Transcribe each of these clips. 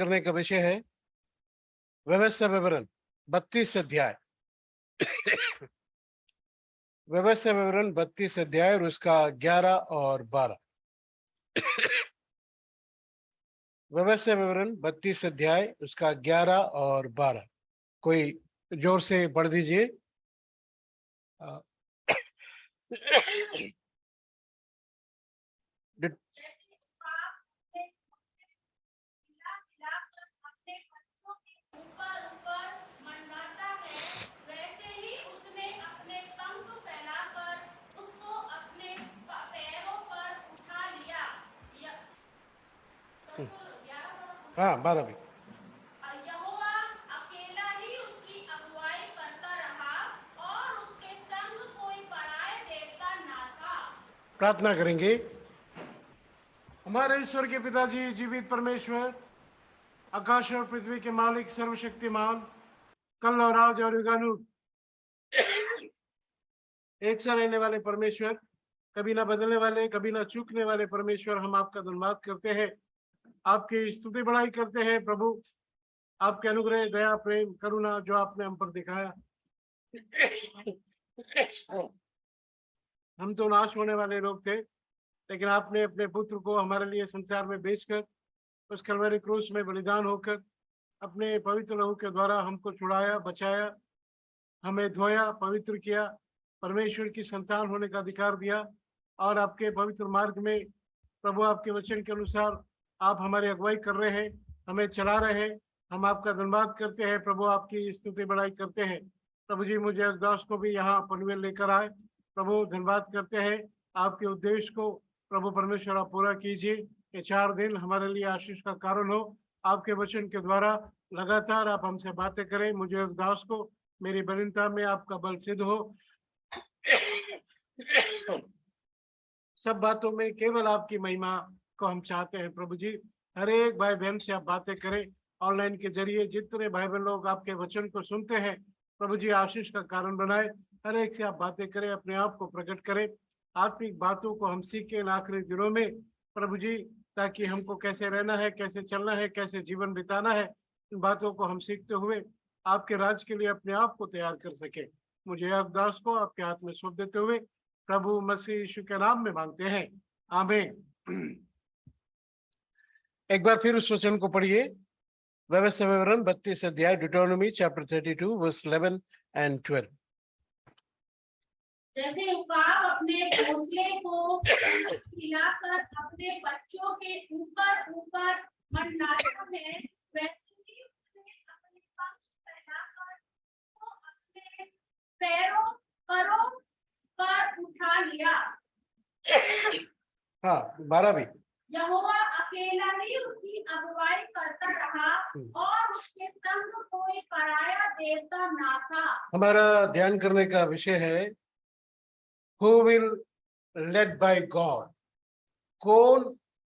करने का विषय है व्यवस्था विवरण 32 अध्याय। व्यवस्था विवरण 32 अध्याय और उसका 11 और 12। व्यवस्था विवरण 32 अध्याय उसका 11 और 12। कोई जोर से पढ़ दीजिए। हाँ 12 भी। यहोवा अकेला ही उसकी अगुवाई करता रहा और उसके संग कोई पराया देवता ना था। प्रार्थना करेंगे। हमारे ईश्वर के पिताजी, जीवित परमेश्वर, आकाश और पृथ्वी के मालिक, सर्वशक्तिमान, कल और आज और युगानुग एक सा रहने वाले परमेश्वर, कभी ना बदलने वाले, कभी ना चूकने वाले परमेश्वर, हम आपका धन्यवाद करते हैं, आपकी स्तुति बढ़ाई करते हैं। प्रभु, आपके अनुग्रह, दया, प्रेम, करुणा जो आपने हम पर दिखाया। हम तो नाश होने वाले लोग थे, लेकिन आपने अपने पुत्र को हमारे लिए संसार में भेजकर उस कलवरी क्रूस में बलिदान होकर अपने पवित्र लहू के द्वारा हमको छुड़ाया, बचाया, हमें धोया, पवित्र किया, परमेश्वर की संतान होने का अधिकार दिया और आपके पवित्र मार्ग में प्रभु आपके वचन के अनुसार आप हमारी अगुवाई कर रहे हैं, हमें चला रहे हैं। हम आपका धन्यवाद करते हैं प्रभु, आपकी स्तुति बढ़ाई करते हैं। प्रभु जी, मुझे अरदास को भी यहाँ पनवेल लेकर आए। प्रभु धन्यवाद करते हैं, आपके उद्देश्य को प्रभु परमेश्वर आप पूरा कीजिए। ये 4 दिन हमारे लिए आशीष का कारण हो। आपके वचन के द्वारा लगातार आप हमसे बातें करें। मुझे अरदास को मेरी बलिनता में आपका बल सिद्ध हो। सब बातों में केवल आपकी महिमा को हम चाहते हैं। प्रभु जी, हर एक भाई बहन से आप बातें करें। ऑनलाइन के जरिए जितने भाई बहन लोग आपके वचन को सुनते हैं, प्रभु जी आशीष का कारण बनाए। हर एक से आप बातें करें, अपने आप को प्रकट करें। आत्मिक बातों को हम सीखें इन आखिरी दिनों में प्रभु जी, ताकि हमको कैसे रहना है, कैसे चलना है, कैसे जीवन बिताना है, इन बातों को हम सीखते हुए आपके राज के लिए अपने आप को तैयार कर सके। मुझे अरदास को आपके हाथ में सौंप देते हुए प्रभु मसीह यीशु के नाम में मांगते हैं, आमीन। एक बार फिर उस वचन को पढ़िए। व्यवस्था विवरण 32 अध्याय, डिटोनॉमी चैप्टर 32 वर्स 11 and 12। जैसे उकाब अपने घोंसले को हिलाकर अपने बच्चों के ऊपर ऊपर मंडराता है, वैसे ही उसने अपने पंख फैलाकर उसको अपने पैरों पर उठा लिया। हाँ 12 भी। यहोवा अकेला ही उसकी अगुवाई करता रहा और उसके संग कोई पराया देवता ना था। हमारा ध्यान करने का विषय है Who will led by God? कौन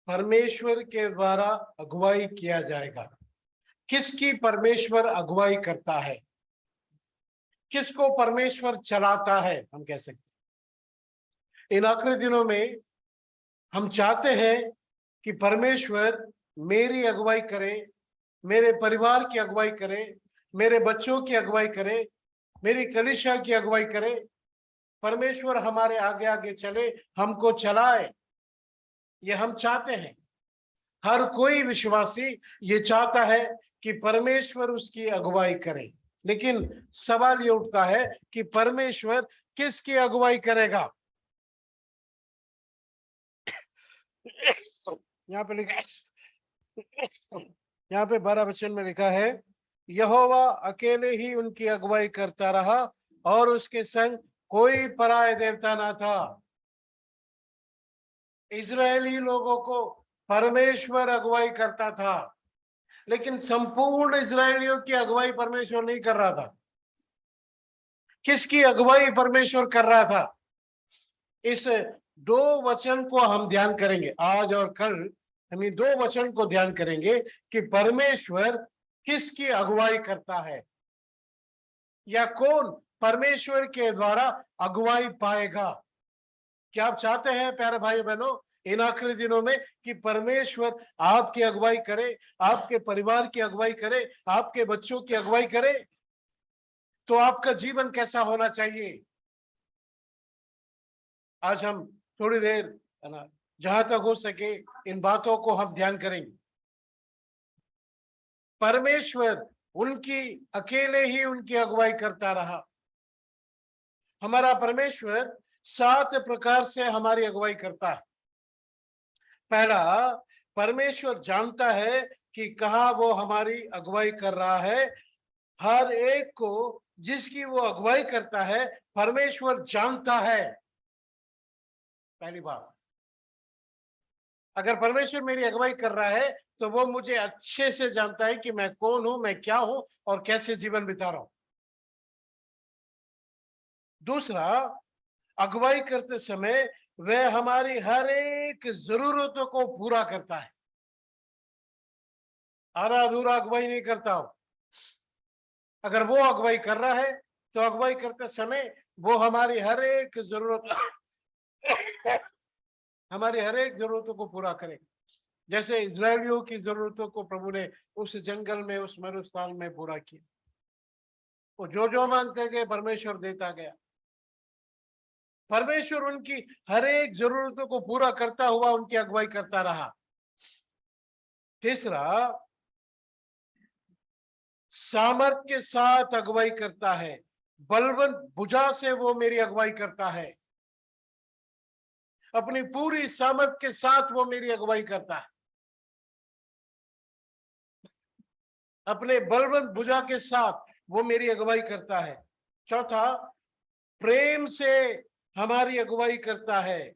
परमेश्वर के द्वारा अगुवाई किया जाएगा? किसकी परमेश्वर अगुवाई करता है? किसको परमेश्वर चलाता है, हम कह सकते। इन आखिरी दिनों में हम चाहते हैं कि परमेश्वर मेरी अगुवाई करे, मेरे परिवार की अगुवाई करे, मेरे बच्चों की अगुवाई करे, मेरी कलीसिया की अगुवाई करे। परमेश्वर हमारे आगे आगे चले, हमको चलाए, ये हम चाहते हैं। हर कोई विश्वासी ये चाहता है कि परमेश्वर उसकी अगुवाई करे। लेकिन सवाल ये उठता है कि परमेश्वर किसकी अगुवाई करेगा? यहाँ पे लिखा, यहाँ पे 12 वचन में लिखा है, यहोवा अकेले ही उनकी अगुवाई करता रहा और उसके संग कोई पराया देवता ना था। इजरायली लोगों को परमेश्वर अगुवाई करता था, लेकिन संपूर्ण इजरायलियों की अगुवाई परमेश्वर नहीं कर रहा था। किसकी अगुवाई परमेश्वर कर रहा था? इस 2 वचन को हम ध्यान करेंगे आज और कल। हम ये 2 वचन को ध्यान करेंगे कि परमेश्वर किसकी अगुवाई करता है, या कौन परमेश्वर के द्वारा अगुवाई पाएगा। क्या आप चाहते हैं प्यारे भाई बहनों, इन आखिरी दिनों में कि परमेश्वर आपकी अगुवाई करे, आपके परिवार की अगुवाई करे, आपके बच्चों की अगुवाई करे, तो आपका जीवन कैसा होना चाहिए। आज हम थोड़ी देर, है ना, जहां तक हो सके इन बातों को हम ध्यान करेंगे। परमेश्वर उनकी अकेले ही उनकी अगुवाई करता रहा। हमारा परमेश्वर 7 प्रकार से हमारी अगुवाई करता है। पहला, परमेश्वर जानता है कि कहाँ वो हमारी अगुवाई कर रहा है। हर एक को जिसकी वो अगुवाई करता है परमेश्वर जानता है। पहली बात, अगर परमेश्वर मेरी अगुवाई कर रहा है तो वो मुझे अच्छे से जानता है कि मैं कौन हूं, मैं क्या हूं और कैसे जीवन बिता रहा हूं। दूसरा, अगुवाई करते समय वह हमारी हर एक जरूरतों को पूरा करता है। आधा अधूरा अगुवाई नहीं करता हो। अगर वो अगुवाई कर रहा है तो अगुवाई करते समय वो हमारी हर एक जरूरत हमारी हर एक जरूरतों को पूरा करेगा। जैसे इजरायलियों की जरूरतों को प्रभु ने उस जंगल में, उस मरुस्थान में पूरा किया। वो जो मांगते गए परमेश्वर देता गया। परमेश्वर उनकी हर एक जरूरतों को पूरा करता हुआ उनकी अगुवाई करता रहा। तीसरा, सामर्थ के साथ अगुवाई करता है। बलवंत भुजा से वो मेरी अगुवाई करता है। अपनी पूरी सामर्थ के साथ वो मेरी अगुवाई करता है। अपने बलवंत भुजा के साथ वो मेरी अगुवाई करता है। चौथा, प्रेम से हमारी अगुवाई करता है।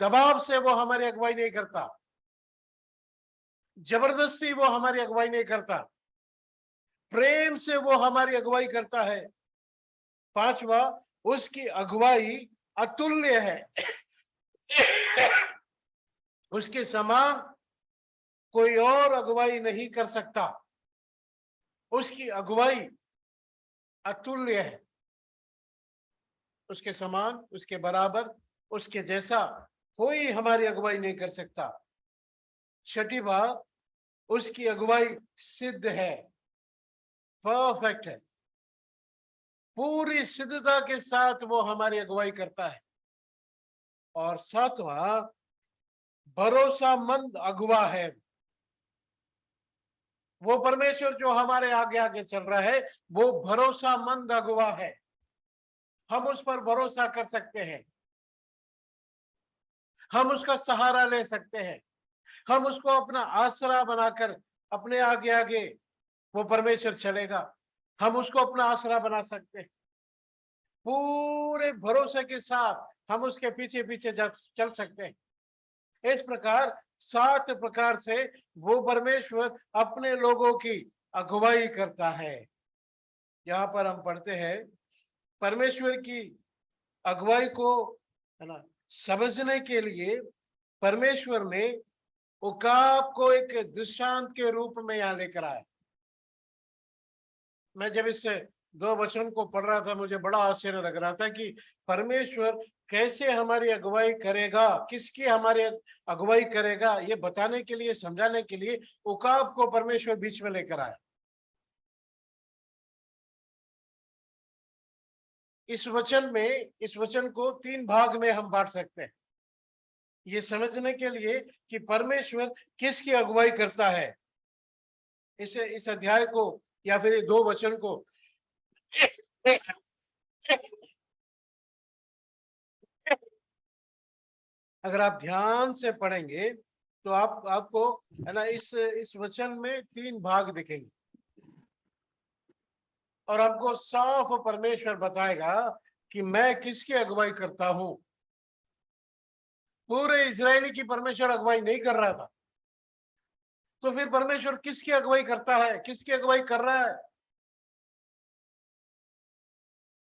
दबाव से वो हमारी अगुवाई नहीं करता। जबरदस्ती वो हमारी अगुवाई नहीं करता। प्रेम से वो हमारी अगुवाई करता है। पांचवा, उसकी अगुवाई अतुल्य है। उसके समान कोई और अगुवाई नहीं कर सकता। उसकी अगुवाई अतुल्य है। उसके समान, उसके बराबर, उसके जैसा कोई हमारी अगुवाई नहीं कर सकता। छठी बात, उसकी अगुवाई सिद्ध है, परफेक्ट है। पूरी सिद्धता के साथ वो हमारी अगुवाई करता है। और सातवां, भरोसामंद अगुवा है। वो परमेश्वर जो हमारे आगे आगे चल रहा है वो भरोसामंद अगुवा है। हम उस पर भरोसा कर सकते हैं। हम उसका सहारा ले सकते हैं। हम उसको अपना आसरा बनाकर अपने आगे आगे वो परमेश्वर चलेगा। हम उसको अपना आसरा बना सकते हैं। पूरे भरोसे के साथ हम उसके पीछे पीछे चल सकते हैं। इस प्रकार 7 प्रकार से वो परमेश्वर अपने लोगों की अगुवाई करता है। यहाँ पर हम पढ़ते हैं, परमेश्वर की अगुवाई को, है ना, समझने के लिए परमेश्वर ने उकाब को एक दृष्टांत के रूप में यहाँ लेकर आया। मैं जब इस 2 वचन को पढ़ रहा था मुझे बड़ा आश्चर्य लग रहा था कि परमेश्वर कैसे हमारी अगुवाई करेगा, किसकी हमारी अगुवाई करेगा, ये बताने के लिए, समझाने के लिए उकाब को परमेश्वर बीच में लेकर आया। इस वचन को 3 भाग में हम बांट सकते हैं, ये समझने के लिए कि परमेश्वर किसकी अगुवाई करता है। इस अध्याय को या फिर 2 वचन को अगर आप ध्यान से पढ़ेंगे तो आपको, है ना, इस वचन में 3 भाग दिखेंगे और आपको साफ परमेश्वर बताएगा कि मैं किसकी अगुवाई करता हूं। पूरे इजरायली की परमेश्वर अगुवाई नहीं कर रहा था, तो फिर परमेश्वर किसकी अगुवाई करता है, किसकी अगुवाई कर रहा है।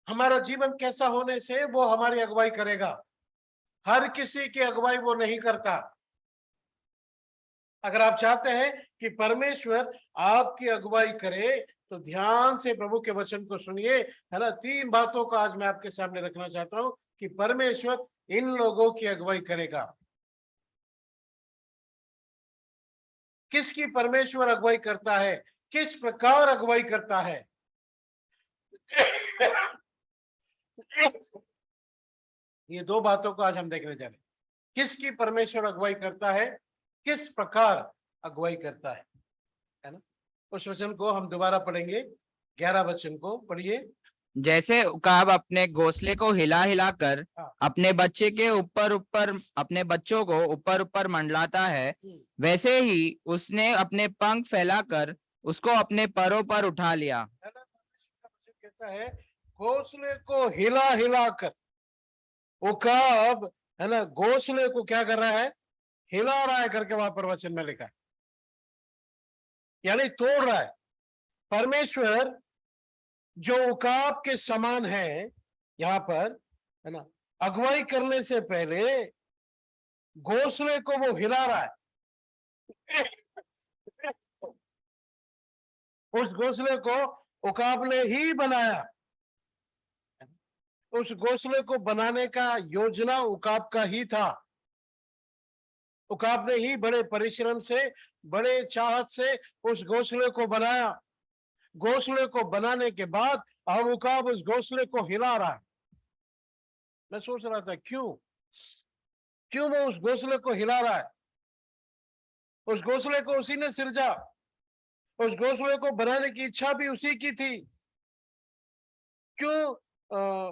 हमारा जीवन कैसा होने से वो हमारी अगुवाई करेगा। हर किसी की अगुवाई वो नहीं करता। अगर आप चाहते हैं कि परमेश्वर आपकी अगुवाई करे तो ध्यान से प्रभु के वचन को सुनिए, है ना। 3 बातों को आज मैं आपके सामने रखना चाहता हूं कि परमेश्वर इन लोगों की अगुवाई करेगा। किसकी परमेश्वर अगुवाई करता है, किस प्रकार अगुवाई करता है। ये दो बातों को आज हम देखने जा रहे हैं। किसकी परमेश्वर अगुवाई करता है, किस प्रकार अगुवाई करता है ना। उस वचन को हम दोबारा पढ़ेंगे, 11 वचन को पढ़िए। जैसे उकाब अपने घोंसले को हिला हिला कर हाँ। अपने बच्चे के ऊपर ऊपर अपने बच्चों को ऊपर ऊपर मंडलाता है, वैसे ही उसने अपने पंख फैलाकर उसको अपने परों पर उठा लिया। कहता है घोंसले को हिला हिला कर, उकाब है ना घोंसले को क्या कर रहा है, हिला रहा है करके वहां पर वचन में लिखा है, यानी तोड़ रहा है। परमेश्वर जो उकाब के समान है यहां पर, है ना, अगुवाई करने से पहले घोंसले को वो हिला रहा है। उस घोंसले को उकाब ने ही बनाया, उस घोंसले को बनाने का योजना उकाब का ही था। उकाब ने ही बड़े परिश्रम से, बड़े चाहत से उस घोंसले को बनाया। घोंसले को बनाने के बाद अब उकाब उस घोंसले को हिला रहा है। मैं सोच रहा था क्यों वो उस घोंसले को हिला रहा है। उस घोंसले को उसी ने सिरजा, उस घोंसले को बनाने की इच्छा भी उसी की थी। क्यों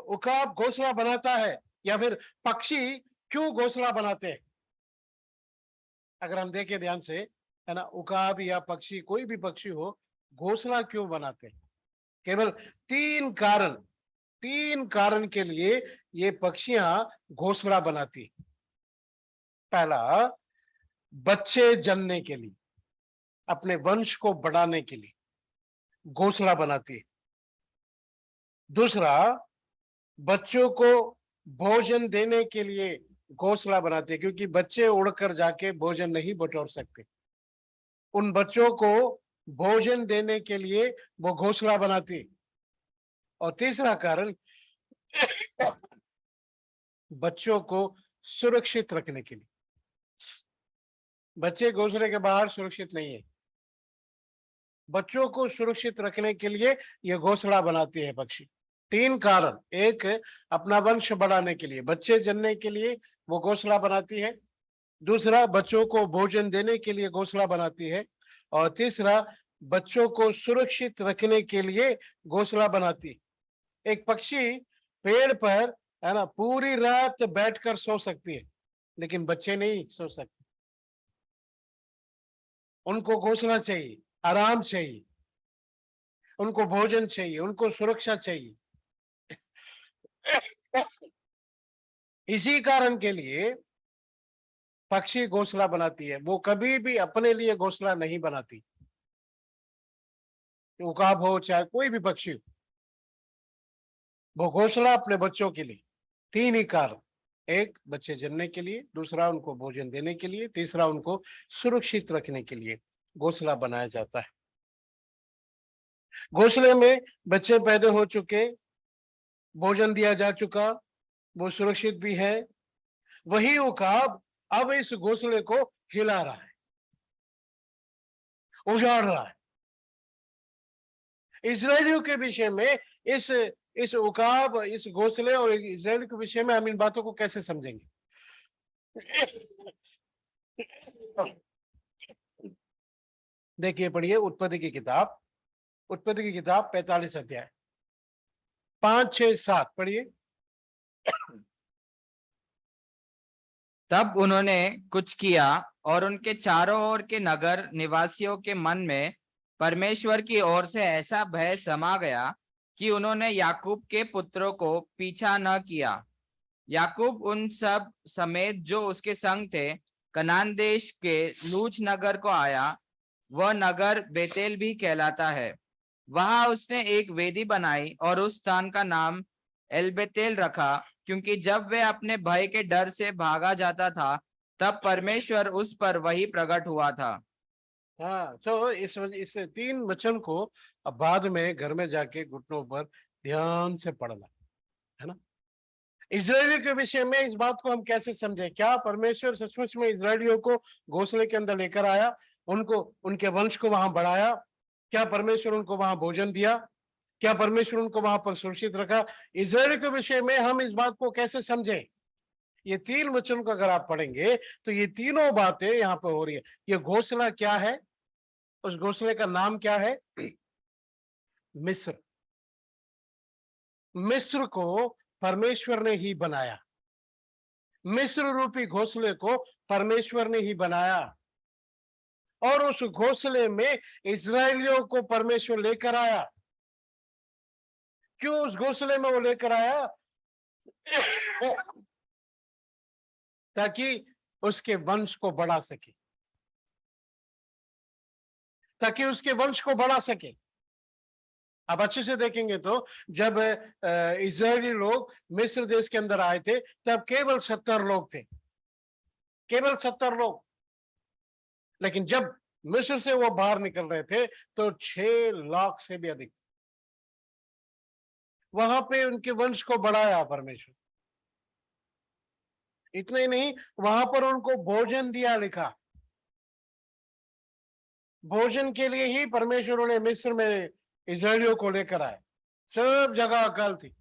उकाब घोंसला बनाता है, या फिर पक्षी क्यों घोंसला बनाते हैं? अगर हम देखें ध्यान से, है ना, उकाब या पक्षी, कोई भी पक्षी हो, घोंसला क्यों बनाते हैं? केवल तीन कारण के लिए ये पक्षियां घोंसला बनाती। पहला, बच्चे जन्मने के लिए, अपने वंश को बढ़ाने के लिए घोंसला बनाती है। दूसरा, बच्चों को भोजन देने के लिए घोंसला बनाते हैं, क्योंकि बच्चे उड़कर जाके भोजन नहीं बटोर सकते। उन बच्चों को भोजन देने के लिए वो घोंसला बनाती। और तीसरा कारण, बच्चों को सुरक्षित रखने के लिए। बच्चे घोंसले के बाहर सुरक्षित नहीं है, बच्चों को सुरक्षित रखने के लिए ये घोंसला बनाती है पक्षी। तीन कारण, एक अपना वंश बढ़ाने के लिए, बच्चे जन्मने के लिए वो घोंसला बनाती है। दूसरा, बच्चों को भोजन देने के लिए घोंसला बनाती है। और तीसरा, बच्चों को सुरक्षित रखने के लिए घोंसला बनाती है। एक पक्षी पेड़ पर, है ना, पूरी रात बैठकर सो सकती है, लेकिन बच्चे नहीं सो सकते। उनको घोंसला चाहिए, आराम चाहिए, उनको भोजन चाहिए, उनको सुरक्षा चाहिए। इसी कारण के लिए पक्षी घोंसला बनाती है। वो कभी भी अपने लिए घोंसला नहीं बनाती, उकाब हो चाहे कोई भी पक्षी हो, वो घोंसला अपने बच्चों के लिए। तीन ही कारण, एक बच्चे जन्मने के लिए, दूसरा उनको भोजन देने के लिए, तीसरा उनको सुरक्षित रखने के लिए घोंसला बनाया जाता है। घोंसले में बच्चे पैदा हो चुके, भोजन दिया जा चुका, वो सुरक्षित भी है। वही उकाब अब इस घोंसले को हिला रहा है, उजाड़ रहा है। इजरायलियों के विषय में इस उकाब, इस घोंसले और इजराइल के विषय में हम इन बातों को कैसे समझेंगे? देखिए, पढ़िए उत्पत्ति की किताब 45 अध्याय 5, 6, 7 पढ़िए। तब उन्होंने कुछ किया और उनके चारों ओर के नगर निवासियों के मन में परमेश्वर की ओर से ऐसा भय समा गया कि उन्होंने याकूब के पुत्रों को पीछा न किया। याकूब उन सब समेत जो उसके संग थे कनान देश के लूज नगर को आया। वह नगर बेतेल भी कहलाता है। वहां उसने एक वेदी बनाई और उस स्थान का नाम एलबेतेल रखा, क्योंकि जब वे अपने भय के डर से भागा जाता था तब परमेश्वर उस पर वही प्रकट हुआ था। हाँ, तो इस 3 वचन को अब बाद में घर में जाके घुटनों पर ध्यान से पढ़ना, है ना। इजरायलियों के विषय में इस बात को हम कैसे समझें? क्या परमेश्वर सचमुच में इजरायलियों को घोंसले के अंदर लेकर आया? उनको, उनके वंश को वहां बढ़ाया? क्या परमेश्वर उनको वहां भोजन दिया? क्या परमेश्वर उनको वहां पर सुरक्षित रखा? इजराइल के विषय में हम इस बात को कैसे समझें? ये 3 वचन को अगर आप पढ़ेंगे तो ये तीनों बातें यहाँ पे हो रही है। ये घोषणा क्या है? उस घोषणे का नाम क्या है? मिस्र। मिस्र को परमेश्वर ने ही बनाया। मिस्र रूपी घोंसले को परमेश्वर ने ही बनाया, और उस घोंसले में इजरायलियों को परमेश्वर लेकर आया। क्यों उस घोंसले में वो लेकर आया? ताकि उसके वंश को बढ़ा सके, ताकि उसके वंश को बढ़ा सके। आप अच्छे से देखेंगे तो जब इजरायली लोग मिस्र देश के अंदर आए थे तब केवल 70 लोग थे, केवल 70 लोग। लेकिन जब मिस्र से वो बाहर निकल रहे थे तो 6 लाख से भी अधिक। वहां पे उनके वंश को बढ़ाया परमेश्वर। इतना ही नहीं, वहां पर उनको भोजन दिया, लिखा। भोजन के लिए ही परमेश्वर ने मिस्र में इजरायलियों को लेकर आए। सब जगह अकाल थी।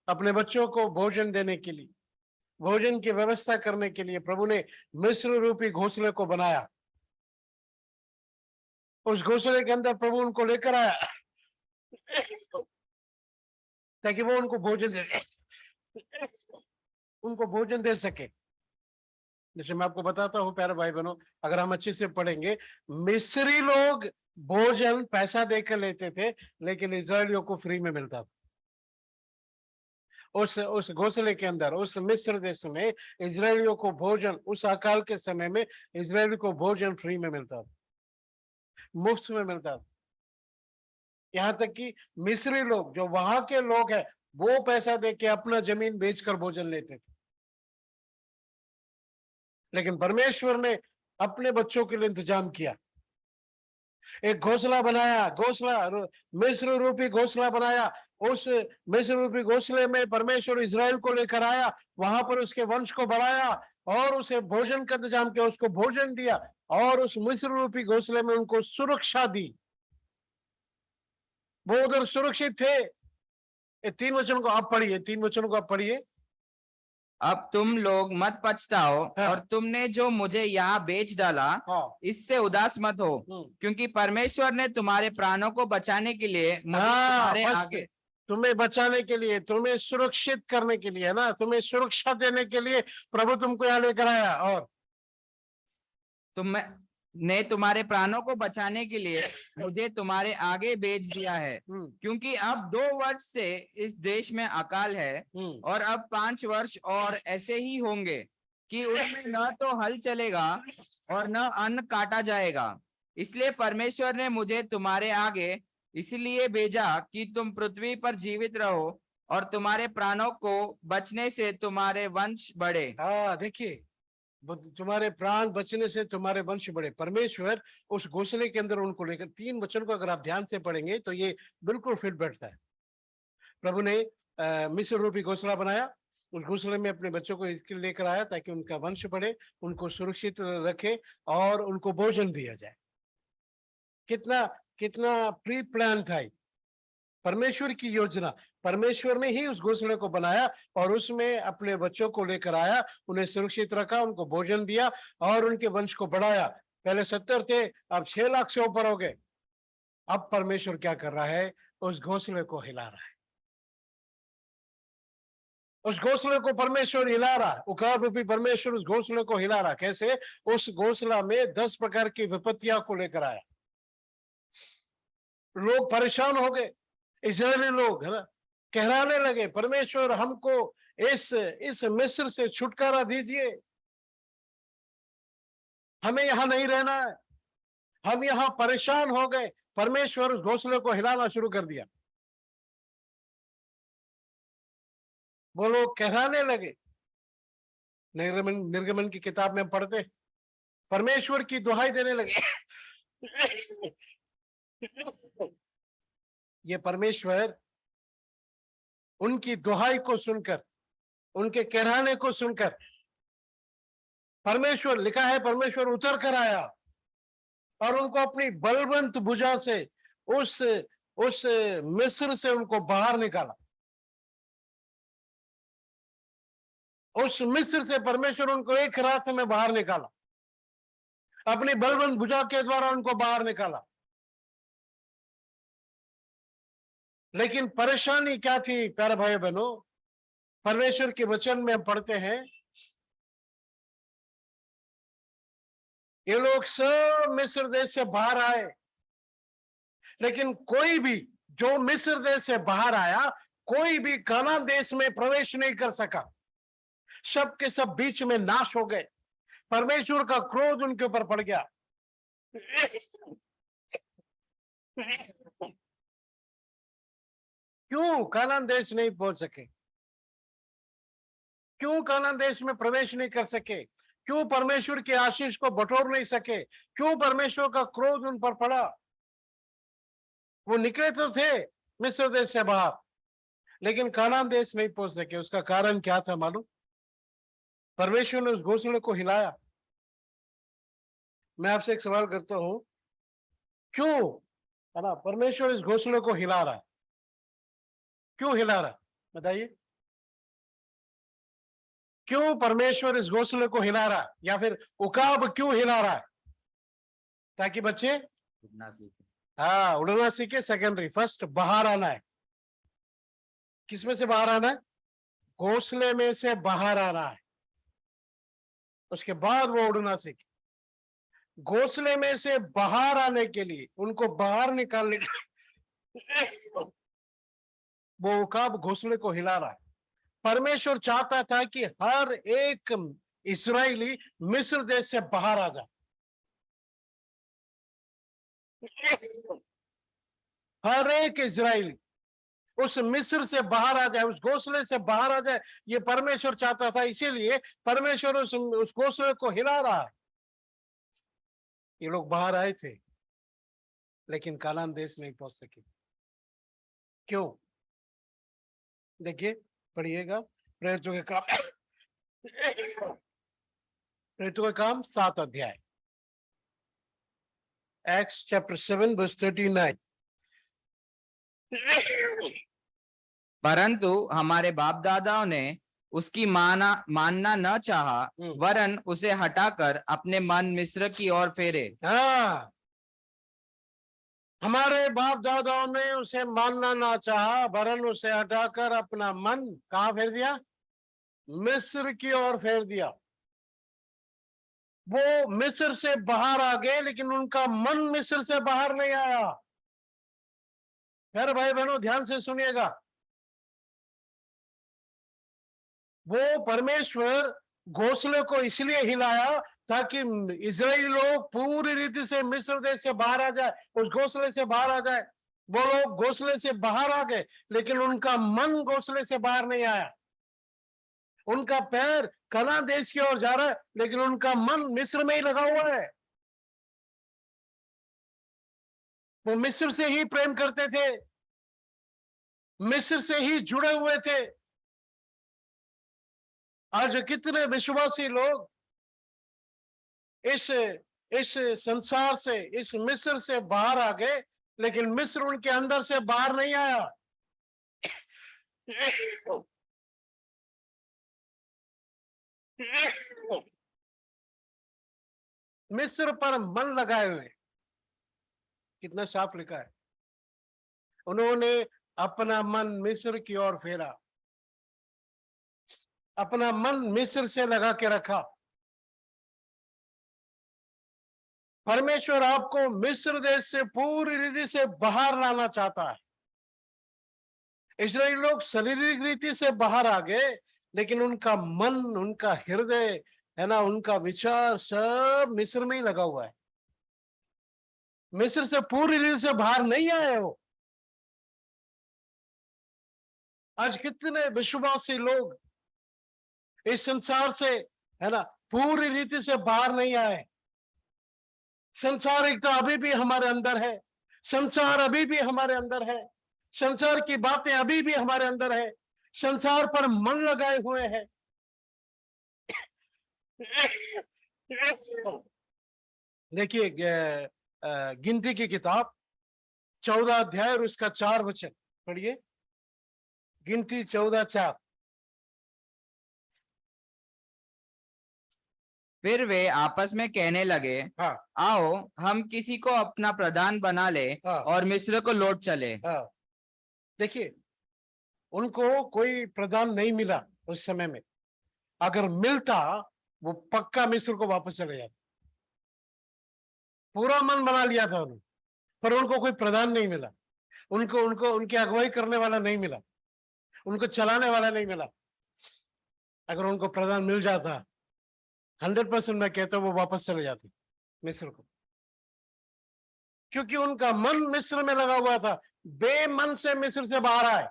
अपने बच्चों को भोजन देने के लिए, भोजन की व्यवस्था करने के लिए प्रभु ने मिस्र रूपी घोंसले को बनाया। उस घोंसले के अंदर प्रभु उनको लेकर आया ताकि वो उनको भोजन दे, उनको भोजन दे सके। जैसे मैं आपको बताता हूँ प्यारे भाई बहनों, अगर हम अच्छे से पढ़ेंगे, मिस्री लोग भोजन पैसा देकर लेते थे, लेकिन इजरायलियों को फ्री में मिलता था। उस घोंसले के अंदर, उस मिस्र देश में इजरायलियों को भोजन, उस अकाल के समय में इजरायली को भोजन फ्री में मिलता था, मुफ्त में मिलता था। यहाँ तक कि मिस्री लोग, जो वहां के लोग हैं, वो पैसा देके अपना जमीन बेचकर भोजन लेते थे। लेकिन परमेश्वर ने अपने बच्चों के लिए इंतजाम किया, एक घोंसला बनाया, मिस्र रूपी घोंसला बनाया। उस मिस्र रूपी घोंसले में परमेश्वर इजराइल को लेकर आया, वहां पर उसके वंश को बढ़ाया और उसे भोजन का इंतजाम किया, उसको भोजन दिया, और उस मिस्र रूपी घोंसले में उनको सुरक्षा दी। वो उधर सुरक्षित थे। ये 3 वचनों को आप पढ़िए, 3 वचनों को आप पढ़िए। अब तुम लोग मत पछताओ, हाँ। और तुमने जो मुझे यहाँ बेच डाला, हाँ। इससे उदास मत हो, क्योंकि परमेश्वर ने तुम्हारे प्राणों को बचाने के लिए मुझे तुम्हारे आगे, तुम्हें बचाने के लिए, तुम्हें सुरक्षित करने के लिए, ना, तुम्हें सुरक्षा देने के लिए प्रभु तुमको यहाँ लेकर आया, और ने तुम्हारे प्राणों को बचाने के लिए मुझे तुम्हारे आगे भेज दिया है, क्योंकि अब 2 वर्ष से इस देश में अकाल है, और अब 5 वर्ष और ऐसे ही होंगे कि उसमें न तो हल चलेगा और न अन्न काटा जाएगा। इसलिए परमेश्वर ने मुझे तुम्हारे आगे इसलिए भेजा कि तुम पृथ्वी पर जीवित रहो और तुम्हारे प्राणों को बचने से तुम्हारे वंश बढ़े। देखिए, तुम्हारे प्राण बचने से तुम्हारे वंश बढ़े। परमेश्वर उस घोंसले के अंदर उनको लेकर, 3 वचन को अगर आप ध्यान से पढ़ेंगे तो ये बिल्कुल फिट बैठता है। प्रभु ने मिस्र रूपी घोंसला बनाया, उस घोंसले में अपने बच्चों को इसके लेकर आया ताकि उनका वंश बढ़े, उनको सुरक्षित रखे और उनको भोजन दिया जाए। कितना कितना प्री प्लान था, परमेश्वर की योजना। परमेश्वर ने ही उस घोंसले को बनाया और उसमें अपने बच्चों को लेकर आया, उन्हें सुरक्षित रखा, उनको भोजन दिया और उनके वंश को बढ़ाया। पहले 70 थे, अब 6 लाख से ऊपर हो गए। अब परमेश्वर क्या कर रहा है? उस घोंसले को हिला रहा है। उस घोंसले को परमेश्वर हिला रहा है। उखाड़ रूपी परमेश्वर उस घोंसले को हिला रहा। कैसे? उस घोंसला में 10 प्रकार की विपत्तियां को लेकर आया। लोग परेशान हो गए, इजरायली लोग, है ना, कहराने लगे, परमेश्वर हमको इस मिस्र से छुटकारा दीजिए, हमें यहां नहीं रहना है, हम यहां परेशान हो गए। परमेश्वर उस घोंसले को हिलाना शुरू कर दिया। वो लोग कहराने लगे। निर्गमन की किताब में पढ़ते, परमेश्वर की दुहाई देने लगे। ये परमेश्वर उनकी दुहाई को सुनकर, उनके कहराने को सुनकर, परमेश्वर, लिखा है, परमेश्वर उतर कर आया और उनको अपनी बलवंत भुजा से उस मिस्र से उनको बाहर निकाला। उस मिस्र से परमेश्वर उनको एक रात में बाहर निकाला, अपनी बलवंत भुजा के द्वारा उनको बाहर निकाला। लेकिन परेशानी क्या थी प्यारे भाई बहनों? परमेश्वर के वचन में हम पढ़ते हैं, ये लोग सब मिस्र देश से बाहर आए, लेकिन कोई भी जो मिस्र देश से बाहर आया, कोई भी कानान देश में प्रवेश नहीं कर सका। सब के सब बीच में नाश हो गए। परमेश्वर का क्रोध उनके ऊपर पड़ गया। क्यों कानान देश नहीं पहुंच सके? क्यों कानान देश में प्रवेश नहीं कर सके? क्यों परमेश्वर की आशीष को बटोर नहीं सके? क्यों परमेश्वर का क्रोध उन पर पड़ा? वो निकले तो थे मिस्र देश से बाहर, लेकिन कानान देश नहीं पहुंच सके। उसका कारण क्या था मालूम? परमेश्वर ने उस घोंसले को हिलाया। मैं आपसे एक सवाल करता हूं, क्यों है ना परमेश्वर इस घोंसले को हिला रहा है? क्यों हिला रहा है बताइए? क्यों परमेश्वर इस घोंसले को हिला रहा है? या फिर उकाब क्यों हिला रहा है? ताकि बच्चे उड़ना सीखे। हाँ, उड़ना सीखे। सेकेंडरी, फर्स्ट बाहर आना है। किसमें से बाहर आना है? घोंसले में से बाहर आना है, उसके बाद वो उड़ना सीखे। घोंसले में से बाहर आने के लिए, उनको बाहर निकालने के वो उकाब घोंसले को हिला रहा है। परमेश्वर चाहता था कि हर एक इस्राएली मिस्र देश से बाहर आ जाए। हर एक इस्राएली उस मिस्र से बाहर आ जाए, उस घोंसले से बाहर आ जाए। ये परमेश्वर चाहता था, इसीलिए परमेश्वर उस घोंसले को हिला रहा है। ये लोग बाहर आए थे, लेकिन कानान देश नहीं पहुंच सके। क्यों? देखिए, पढ़िएगा प्रेरितों के काम, प्रेरितों के काम 7 अध्याय, Acts chapter 7 verse 39। परंतु हमारे बाप दादाओं ने उसकी मानना न चाहा, वरन उसे हटाकर अपने मन मिस्र की ओर फेरे। हाँ, हमारे बाप दादाओं ने उसे मानना ना चाहा, वरन उसे हटाकर अपना मन कहाँ फेर दिया? मिस्र की ओर फेर दिया। वो मिस्र से बाहर आ गए, लेकिन उनका मन मिस्र से बाहर नहीं आया। फिर भाई बहनों ध्यान से सुनिएगा, वो परमेश्वर घोंसले को इसलिए हिलाया ताकि इजराइली लोग पूरी रीति से मिस्र देश से बाहर आ जाए, उस घोंसले से बाहर आ जाए। वो लोग घोंसले से बाहर आ गए, लेकिन उनका मन घोंसले से बाहर नहीं आया। उनका पैर कनान देश की ओर जा रहा है, लेकिन उनका मन मिस्र में ही लगा हुआ है। वो मिस्र से ही प्रेम करते थे, मिस्र से ही जुड़े हुए थे। आज कितने विश्वासी लोग इस संसार से, इस मिस्र से बाहर आ गए, लेकिन मिस्र उनके अंदर से बाहर नहीं आया। मिस्र पर मन लगाए हुए। कितना साफ लिखा है, उन्होंने अपना मन मिस्र की ओर फेरा, अपना मन मिस्र से लगा के रखा। परमेश्वर आपको मिस्र देश से पूरी रीति से बाहर लाना चाहता है। इस्राएली लोग शारीरिक रीति से बाहर आ गए, लेकिन उनका मन, उनका हृदय है ना, उनका विचार सब मिस्र में ही लगा हुआ है। मिस्र से पूरी रीति से बाहर नहीं आए हो। आज कितने विश्वासी लोग इस संसार से है ना पूरी रीति से बाहर नहीं आए। संसारिकता अभी भी हमारे अंदर है, संसार अभी भी हमारे अंदर है, संसार की बातें अभी भी हमारे अंदर है, संसार पर मन लगाए हुए हैं। देखिए गिनती की किताब 14 अध्याय और उसका 4 वचन पढ़िए। गिनती 14:4। फिर वे आपस में कहने लगे, हाँ आओ हम किसी को अपना प्रधान बना ले हाँ और मिस्र को लौट चले। हाँ। देखिए, उनको कोई प्रदान नहीं मिला उस समय में। अगर मिलता वो पक्का मिस्र को वापस चले जाते। पूरा मन बना लिया था उन्होंने, पर उनको कोई प्रदान नहीं मिला। उनको उनको उनकी अगुवाई करने वाला नहीं मिला, उनको चलाने वाला नहीं मिला। अगर उनको प्रदान मिल जाता 100% मैं कहता हूं वो वापस चले जाते मिस्र को, क्योंकि उनका मन मिस्र में लगा हुआ था। बेमन से मिस्र से बाहर आए।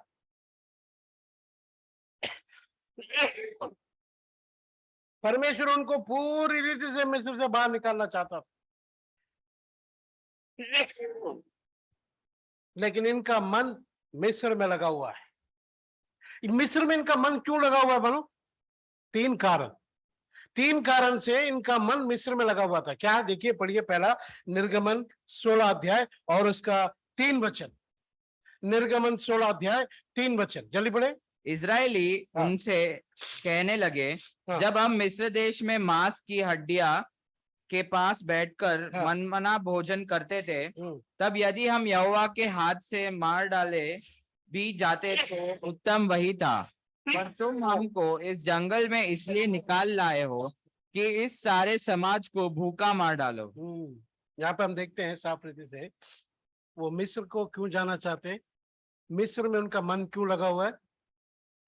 परमेश्वर उनको पूरी रीति से मिस्र से बाहर निकालना चाहता था, लेकिन इनका मन मिस्र में लगा हुआ है। मिस्र में इनका मन क्यों लगा हुआ है मानो? 3 कारण। 3 कारण से इनका मन मिस्र में लगा हुआ था। क्या? देखिए, पढ़िए पहला निर्गमन 16 अध्याय और उसका 3 वचन। निर्गमन 16 अध्याय 3 वचन, जल्दी पढ़े। इजरायली हाँ। उनसे कहने लगे, हाँ। जब हम मिस्र देश में मांस की हड्डियां के पास बैठकर हाँ। मनमना भोजन करते थे, हम्म। तब यदि हम यहोवा के हाथ से मार डाले भी जाते तो उत्तम वही था। पर तुम हमको इस जंगल में इसलिए निकाल लाए हो कि इस सारे समाज को भूखा मार डालो। यहाँ पे हम देखते हैं साफ रीति से वो मिस्र को क्यों जाना चाहते हैं। मिस्र में उनका मन क्यों लगा हुआ है?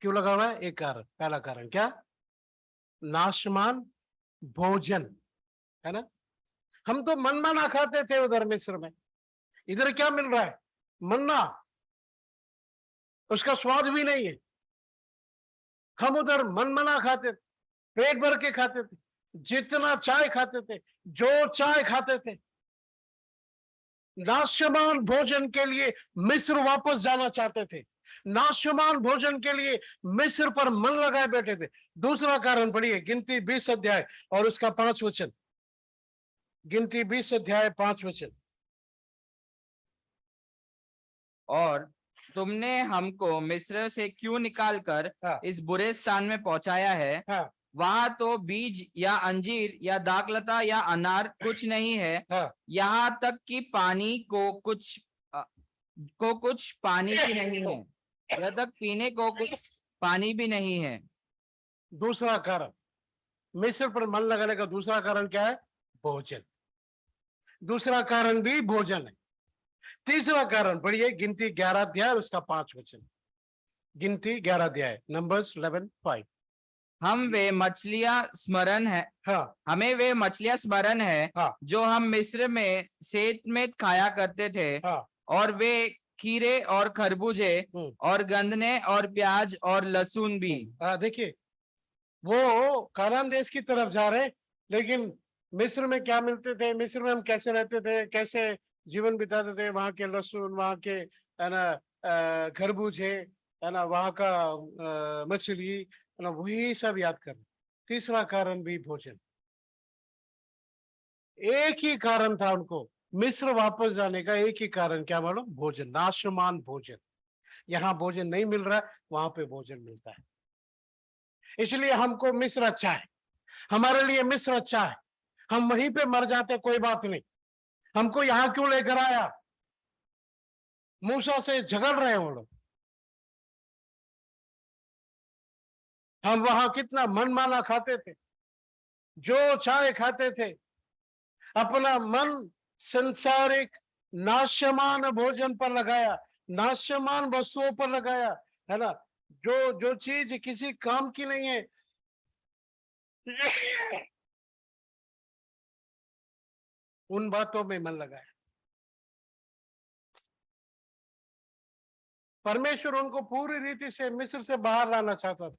क्यों लगा हुआ है? एक कारण, पहला कारण क्या? नाशमान भोजन, है ना। हम तो मनमाना खाते थे उधर मिस्र में, इधर क्या मिल रहा है? मन्ना, उसका स्वाद भी नहीं है। हम उधर मनमाना खाते थे, पेट भर के खाते थे, जितना चाय खाते थे, जो चाय खाते थे। नाश्यमान भोजन के लिए मिस्र वापस जाना चाहते थे। नाश्यमान भोजन के लिए मिस्र पर मन लगाए बैठे थे। दूसरा कारण पढ़िए, गिनती 20 अध्याय और उसका 5 वचन। गिनती 20 अध्याय 5 वचन। और तुमने हमको मिस्र से क्यों निकालकर हाँ। इस बुरे स्थान में पहुंचाया है? हाँ। वहां तो बीज या अंजीर या दाखलता या अनार कुछ नहीं है। हाँ। यहाँ तक कि पानी को कुछ पानी भी नहीं है। यहाँ तक पीने को कुछ पानी भी नहीं है। दूसरा कारण, मिस्र पर मन लगाने का दूसरा कारण क्या है? भोजन। दूसरा कारण भी भोजन है। तीसरा कारण पढ़िए, गिनती 11 अध्याय उसका 5 वचन। गिनती 11 अध्याय, नंबर्स 11:5। हम वे मछलियां स्मरण है हाँ। हमें वे मछलियां स्मरण है हाँ। जो हम मिस्र में सेत में खाया करते थे। हाँ। और वे खीरे और खरबूजे और गंदने और प्याज और लहसुन भी। देखिए, वो कानान देश की तरफ जा रहे, लेकिन मिस्र में क्या मिलते थे? मिस्र में हम कैसे रहते थे, कैसे जीवन बिताते थे? वहां के लहसुन, वहां के, है ना, खरबूजे, है ना, वहां का मछली, है ना, वही सब याद कर। तीसरा कारण भी भोजन। एक ही कारण था उनको मिस्र वापस जाने का, एक ही कारण, क्या मालूम? भोजन, नाशमान भोजन। यहाँ भोजन नहीं मिल रहा, वहां पे भोजन मिलता है। इसलिए हमको मिस्र अच्छा है, हमारे लिए मिस्र अच्छा है। हम वहीं पे मर जाते, कोई बात नहीं। हमको यहां क्यों लेकर आया? मूसा से झगड़ रहे हैं वो लोग। हम वहां कितना मनमाना खाते थे, जो चाय खाते थे, अपना मन संसारिक नाश्यमान भोजन पर लगाया, नाश्यमान वस्तुओं पर लगाया, है ना, जो जो चीज किसी काम की नहीं है, उन बातों में मन लगाया। परमेश्वर उनको पूरी रीति से मिस्र से बाहर लाना चाहता था,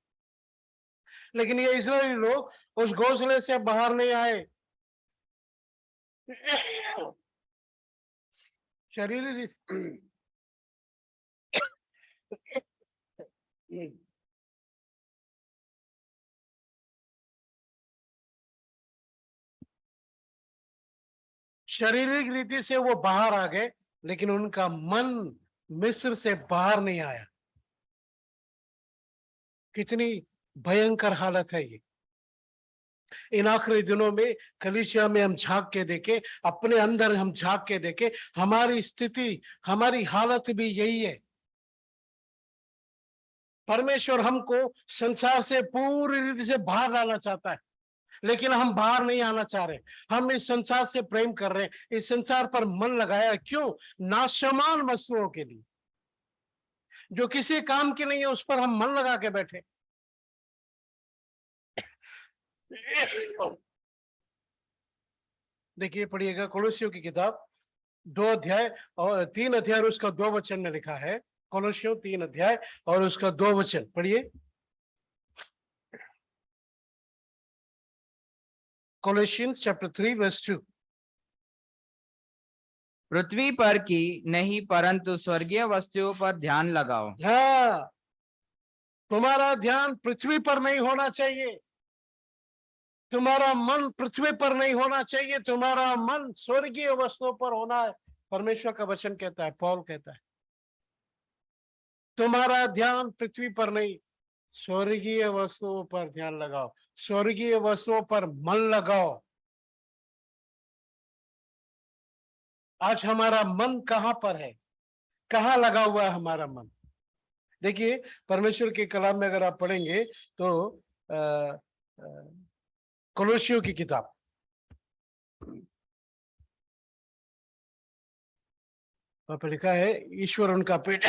लेकिन ये इस्राएली लोग उस घोंसले से बाहर नहीं आए। शरीर शारीरिक रीति से वो बाहर आ गए, लेकिन उनका मन मिस्र से बाहर नहीं आया। कितनी भयंकर हालत है ये। इन आखिरी दिनों में कलीसिया में हम झांक के देखें, अपने अंदर हम झांक के देखें, हमारी स्थिति, हमारी हालत भी यही है। परमेश्वर हमको संसार से पूरी रीति से बाहर लाना चाहता है, लेकिन हम बाहर नहीं आना चाह रहे। हम इस संसार से प्रेम कर रहे हैं, इस संसार पर मन लगाया। क्यों? नाशमान वस्तुओं के लिए, जो किसी काम की नहीं है, उस पर हम मन लगा के बैठे। देखिए, पढ़िएगा कोलोसियों की किताब 2 अध्याय और 3 अध्याय और उसका 2 वचन में लिखा है। कोलोसियों 3 अध्याय और उसका 2 वचन पढ़िए। Colossians chapter 3 verse 2। पृथ्वी पर की नहीं परंतु स्वर्गीय वस्तुओं पर ध्यान लगाओ। हाँ, तुम्हारा ध्यान पृथ्वी पर नहीं होना चाहिए, तुम्हारा मन पृथ्वी पर नहीं होना चाहिए, तुम्हारा मन स्वर्गीय वस्तुओं पर होना है। परमेश्वर का वचन कहता है, पौल कहता है, तुम्हारा ध्यान पृथ्वी पर नहीं, स्वर्गीय वस्तुओं पर ध्यान लगाओ, स्वर्गीय वस्तुओं पर मन लगाओ। आज हमारा मन कहां पर है? कहां लगा हुआ है हमारा मन? देखिए, परमेश्वर के कलाम में अगर आप पढ़ेंगे तो कोलोसियों की किताब वहां पर लिखा है, ईश्वर उनका पेट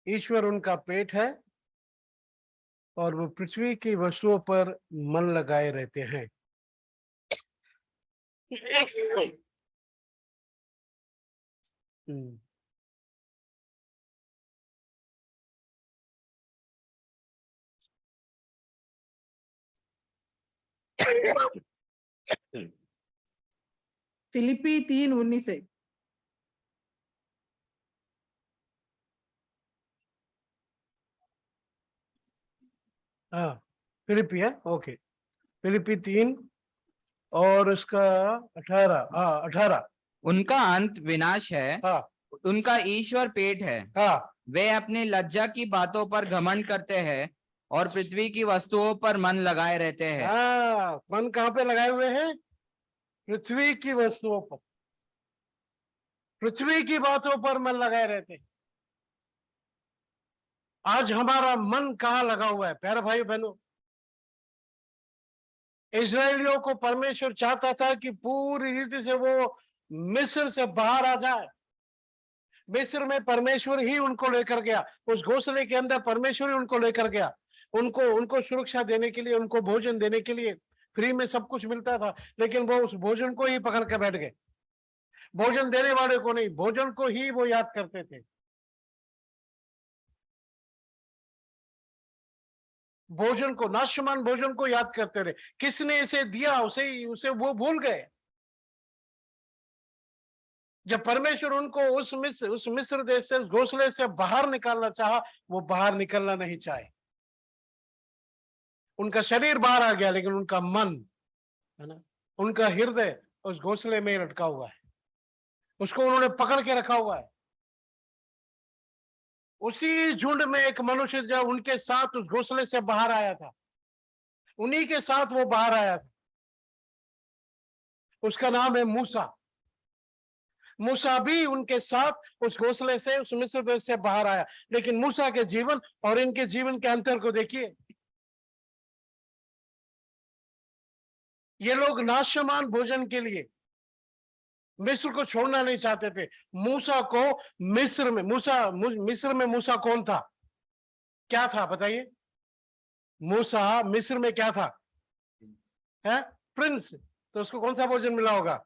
ईश्वर उनका पेट है और वो पृथ्वी की वस्तुओं पर मन लगाए रहते हैं। फिलिपी 3:19 है। हाँ, फिलिपी है, ओके। फिलिपी 3 और उसका 18। हाँ, 18। उनका अंत विनाश है, हाँ उनका ईश्वर पेट है। हाँ, वे अपनी लज्जा की बातों पर घमंड करते हैं और पृथ्वी की वस्तुओं पर मन लगाए रहते हैं। हाँ, मन कहाँ पे लगाए हुए हैं? पृथ्वी की वस्तुओं पर, पृथ्वी की बातों पर मन लगाए रहते हैं। आज हमारा मन कहाँ लगा हुआ है प्यारे भाई बहनों? इस्राएलियों को परमेश्वर चाहता था कि पूरी रीति से वो मिस्र से बाहर आ जाए। मिस्र में परमेश्वर ही उनको लेकर गया, उस घोंसले के अंदर परमेश्वर ही उनको लेकर गया, उनको सुरक्षा देने के लिए, उनको भोजन देने के लिए। फ्री में सब कुछ मिलता था, लेकिन वो उस भोजन को ही पकड़ के बैठ गए। भोजन देने वाले को नहीं, भोजन को ही वो याद करते थे। भोजन को, नाशमान भोजन को याद करते रहे। किसने इसे दिया, उसे वो भूल गए। जब परमेश्वर उनको उस मिस्र देश से, उस घोंसले से बाहर निकालना चाहा, वो बाहर निकलना नहीं चाहे। उनका शरीर बाहर आ गया, लेकिन उनका मन, है ना, उनका हृदय उस घोंसले में लटका हुआ है, उसको उन्होंने पकड़ के रखा हुआ है। उसी झुंड में एक मनुष्य जब उनके साथ उस घोंसले से बाहर आया था, उन्हीं के साथ वो बाहर आया था, उसका नाम है मूसा। मूसा भी उनके साथ उस घोंसले से, उस मिस्र देश से बाहर आया। लेकिन मूसा के जीवन और इनके जीवन के अंतर को देखिए। ये लोग नाशमान भोजन के लिए मिस्र को छोड़ना नहीं चाहते थे। मूसा को मिस्र में मूसा कौन था? क्या था बताइए? मूसा मिस्र में क्या था? है प्रिंस। तो उसको कौन सा भोजन मिला होगा?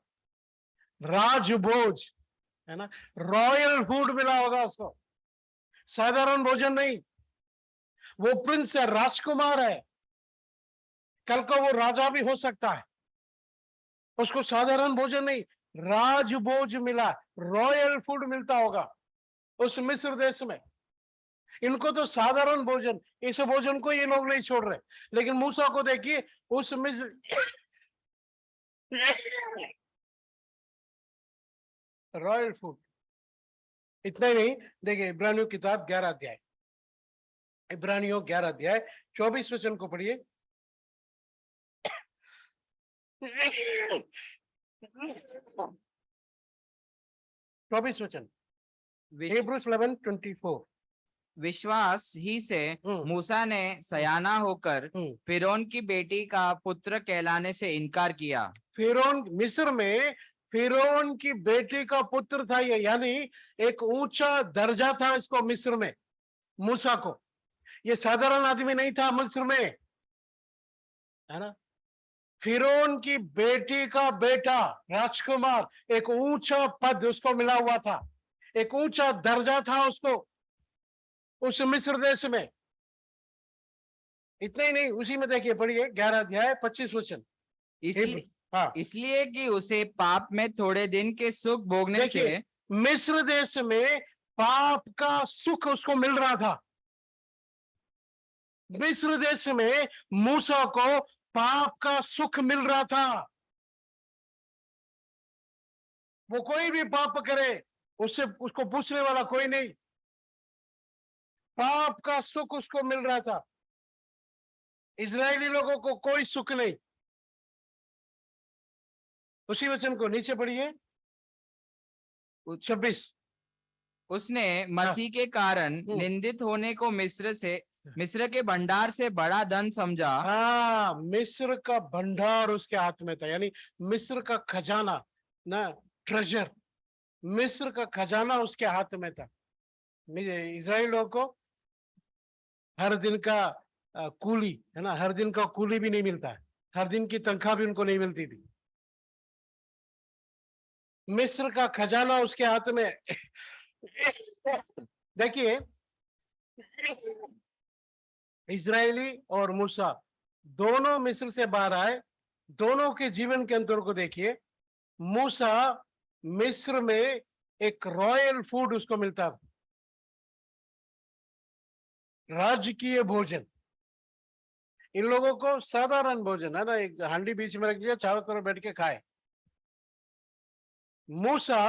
राजभोज, है ना, रॉयल फूड मिला होगा उसको, साधारण भोजन नहीं। वो प्रिंस है, राजकुमार है, कल को वो राजा भी हो सकता है। उसको साधारण भोजन नहीं, राजभोज मिला, रॉयल फूड मिलता होगा उस मिस्र देश में। इनको तो साधारण भोजन, इस भोजन को ये लोग नहीं छोड़ रहे। लेकिन मूसा को देखिए, उस मिस्र रॉयल फूड। इतना ही नहीं, देखिए इब्रानियों किताब 11 अध्याय, इब्रानियों 11 अध्याय 24 वचन को पढ़िए। 24 वचन, वि- Hebrews 11:24। विश्वास ही से हम्म। मूसा ने सयाना होकर फिरौन की बेटी का पुत्र कहलाने से इनकार किया। फिरौन, मिस्र में फिरौन की बेटी का पुत्र था ये, यानी एक ऊंचा दर्जा था इसको मिस्र में, मूसा को। ये साधारण आदमी नहीं था मिस्र में, है ना। फिरौन की बेटी का बेटा राजकुमार, एक ऊंचा पद उसको मिला हुआ था, एक ऊंचा दर्जा था उसको उस मिस्र देश में। इतना ही नहीं, उसी में देखिए पढ़िए 11 अध्याय 25 वचन। इसलिए हाँ, इसलिए कि उसे पाप में थोड़े दिन के सुख भोगने देखिए से मिस्र देश में पाप का सुख उसको मिल रहा था। मिस्र देश में मूसा को पाप का सुख मिल रहा था। वो कोई भी पाप करे उससे उसको पूछने वाला कोई नहीं, पाप का सुख उसको मिल रहा था। इजरायली लोगों को कोई सुख नहीं। उसी वचन को नीचे पढ़िए 26। उसने मसीह के कारण निंदित होने को मिस्र के भंडार से बड़ा धन समझा। हाँ, मिस्र का भंडार उसके हाथ में था, यानी मिस्र का खजाना ना, ट्रेजर, मिस्र का खजाना उसके हाथ में था। इजराइल लोगों को हर दिन का कूली, है ना, हर दिन का कूली भी नहीं मिलता है, हर दिन की तनख्वाह भी उनको नहीं मिलती थी। मिस्र का खजाना उसके हाथ में। देखिए इजरायली और मूसा दोनों मिस्र से बाहर आए, दोनों के जीवन के अंतर को देखिए। मूसा मिस्र में एक रॉयल फूड उसको मिलता था, राजकीय भोजन। इन लोगों को साधारण भोजन, है ना, एक हांडी बीच में रख दिया, चारों तरफ बैठ के खाए। मूसा,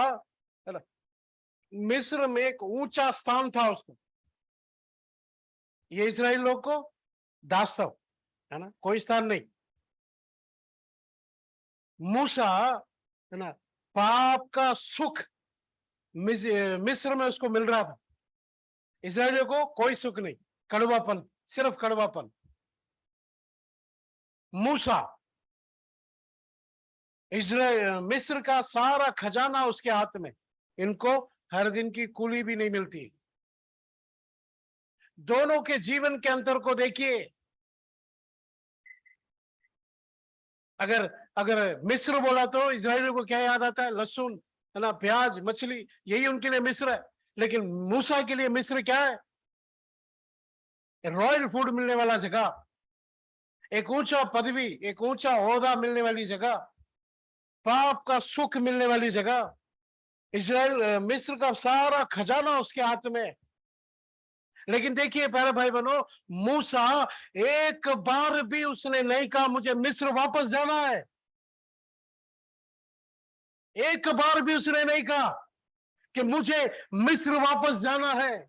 है ना, मिस्र में एक ऊंचा स्थान था उसको। ये इस्राएल लोग को दास्तव, है ना, कोई स्थान नहीं। मूसा, है ना, पाप का सुख मिस्र में उसको मिल रहा था, इस्राएलियों को कोई सुख नहीं, कड़वापन, सिर्फ कड़वापन। मूसा, इस्राएल, मिस्र का सारा खजाना उसके हाथ में, इनको हर दिन की कूली भी नहीं मिलती। दोनों के जीवन के अंतर को देखिए। अगर अगर मिस्र बोला तो इस्राएलियों को क्या याद आता है? लहसुन, है ना, प्याज, मछली, यही उनके लिए मिस्र है। लेकिन मूसा के लिए मिस्र क्या है? रॉयल फूड मिलने वाला जगह, एक ऊंचा पदवी, एक ऊंचा ओहदा मिलने वाली जगह, पाप का सुख मिलने वाली जगह। इस्राएल, मिस्र का सारा खजाना उसके हाथ में। लेकिन देखिए प्यारे भाई बहनों, मूसा एक बार भी उसने नहीं कहा मुझे मिस्र वापस जाना है। एक बार भी उसने नहीं कहा कि मुझे मिस्र वापस जाना है।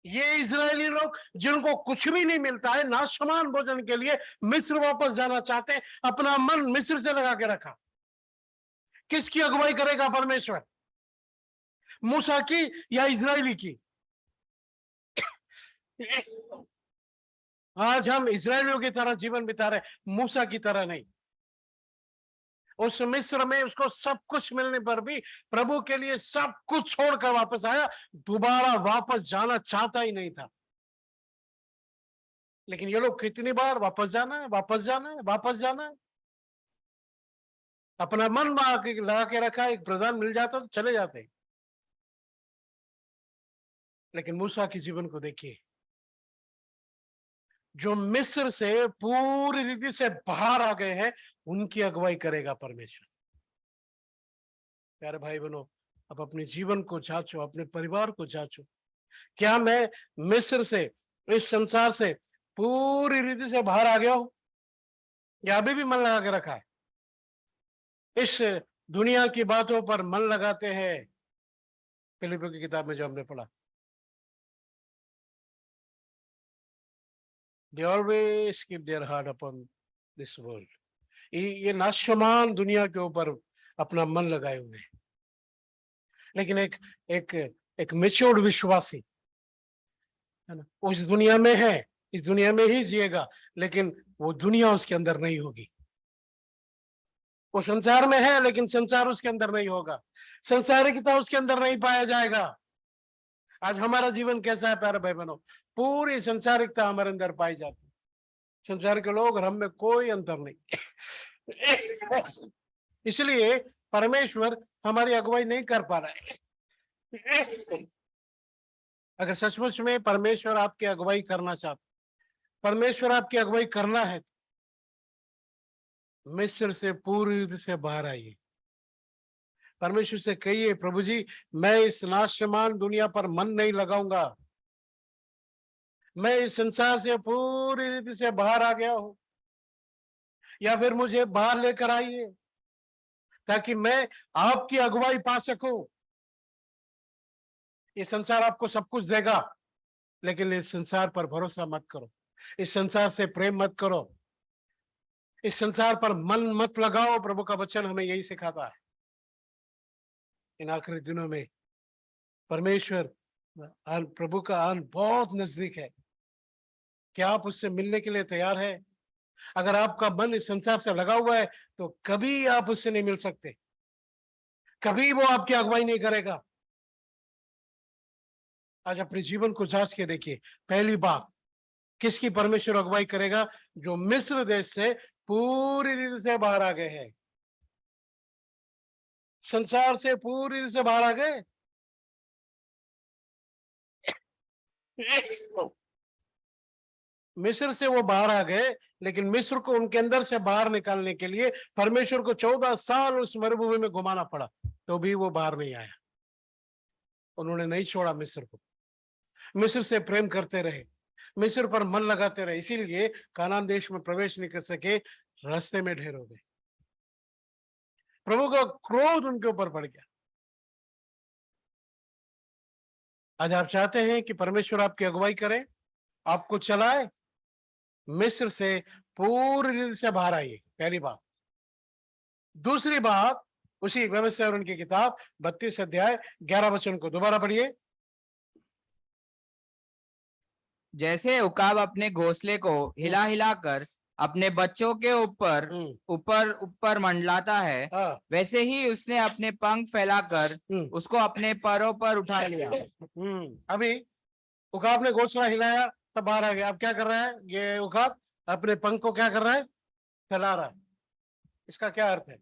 ये इजरायली लोग जिनको कुछ भी नहीं मिलता है, नाशमान भोजन के लिए मिस्र वापस जाना चाहते हैं, अपना मन मिस्र से लगा के रखा। किसकी अगुवाई करेगा परमेश्वर? मूसा की या इजरायली की? आज हम इजरायलियों की तरह जीवन बिता रहे, मूसा की तरह नहीं। उस मिस्र में उसको सब कुछ मिलने पर भी प्रभु के लिए सब कुछ छोड़कर वापस आया, दोबारा वापस जाना चाहता ही नहीं था। लेकिन ये लोग कितनी बार वापस जाना है, वापस जाना है, वापस जाना है, अपना मन लगा के रखा, एक प्रधान मिल जाता तो चले जाते। लेकिन मूसा के जीवन को देखिए, जो मिस्र से पूरी रीति से बाहर आ गए हैं, उनकी अगुवाई करेगा परमेश्वर। प्यारे भाई बहनों, अब अपने जीवन को जांचो, अपने परिवार को जांचो। क्या मैं मिस्र से, इस संसार से पूरी रीति से बाहर आ गया हो या अभी भी मन लगा के रखा है? इस दुनिया की बातों पर मन लगाते हैं, फिलिपियों की किताब में जो हमने पढ़ा। They always keep their heart upon this world. ये नाशमान दुनिया के ऊपर अपना मन लगाए हुए हैं। लेकिन एक एक एक मेच्योर्ड विश्वासी है ना, उस दुनिया में है, इस दुनिया में ही जिएगा, लेकिन वो दुनिया उसके अंदर नहीं होगी। वो संसार में है, लेकिन संसार उसके अंदर नहीं होगा, संसारिकता उसके अंदर नहीं पाया जाएगा। आज हमारा जीवन कैसा है प्यारे भाई बहनों? पूरी संसारिकता हमारे अंदर पाई जाती है। संसार के लोग और हम में कोई अंतर नहीं। इसलिए परमेश्वर हमारी अगुवाई नहीं कर पा रहा है। अगर सचमुच में परमेश्वर आपकी अगुवाई करना चाहते, परमेश्वर आपकी अगुवाई करना है, मिस्र से पूरी रीति से बाहर आइए। परमेश्वर से कहिए, प्रभु जी मैं इस नाशमान दुनिया पर मन नहीं लगाऊंगा, मैं इस संसार से पूरी रीति से बाहर आ गया हूं, या फिर मुझे बाहर लेकर आइए ताकि मैं आपकी अगुवाई पा सकूं। ये संसार आपको सब कुछ देगा, लेकिन इस संसार पर भरोसा मत करो, इस संसार से प्रेम मत करो, इस संसार पर मन मत लगाओ। प्रभु का वचन हमें यही सिखाता है। इन आखिरी दिनों में परमेश्वर प्रभु का आन बहुत नजदीक है। क्या आप उससे मिलने के लिए तैयार है? अगर आपका मन इस संसार से लगा हुआ है तो कभी आप उससे नहीं मिल सकते, कभी वो आपकी अगुवाई नहीं करेगा। आज अपने जीवन को जांच के देखिए। पहली बात, किसकी परमेश्वर अगुवाई करेगा? जो मिस्र देश से पूरी रीति से बाहर आ गए हैं, संसार से पूरी रीति से बाहर आ गए। मिस्र से वो बाहर आ गए, लेकिन मिस्र को उनके अंदर से बाहर निकालने के लिए परमेश्वर को 14 साल उस मरुभूमि में घुमाना पड़ा, तो भी वो बाहर नहीं आया। उन्होंने नहीं छोड़ा मिस्र को, मिस्र से प्रेम करते रहे, मिस्र पर मन लगाते रहे, इसीलिए कानान देश में प्रवेश नहीं कर सके, रास्ते में ढेर हो गए। प्रभु का क्रोध उनके ऊपर पड़ गया। आज आप चाहते हैं कि परमेश्वर आपकी अगुवाई करे, आपको चलाए? मिस्र से पूरी रीति से बाहर आइए, पहली बात। दूसरी बात, उसी व्यवस्था और उनकी किताब 32 अध्याय 11 वचन को दोबारा पढ़िए। जैसे उकाब अपने घोंसले को हिला हिला कर अपने बच्चों के ऊपर ऊपर ऊपर मंडलाता है, हाँ, वैसे ही उसने अपने पंख फैलाकर उसको अपने पैरों पर उठा लिया। अभी उकाब ने घोंसला हिलाया तब बाहर आ गया। अब क्या कर रहा है ये उकाब? अपने पंख को क्या कर रहा है? फैला रहा है। इसका क्या अर्थ है?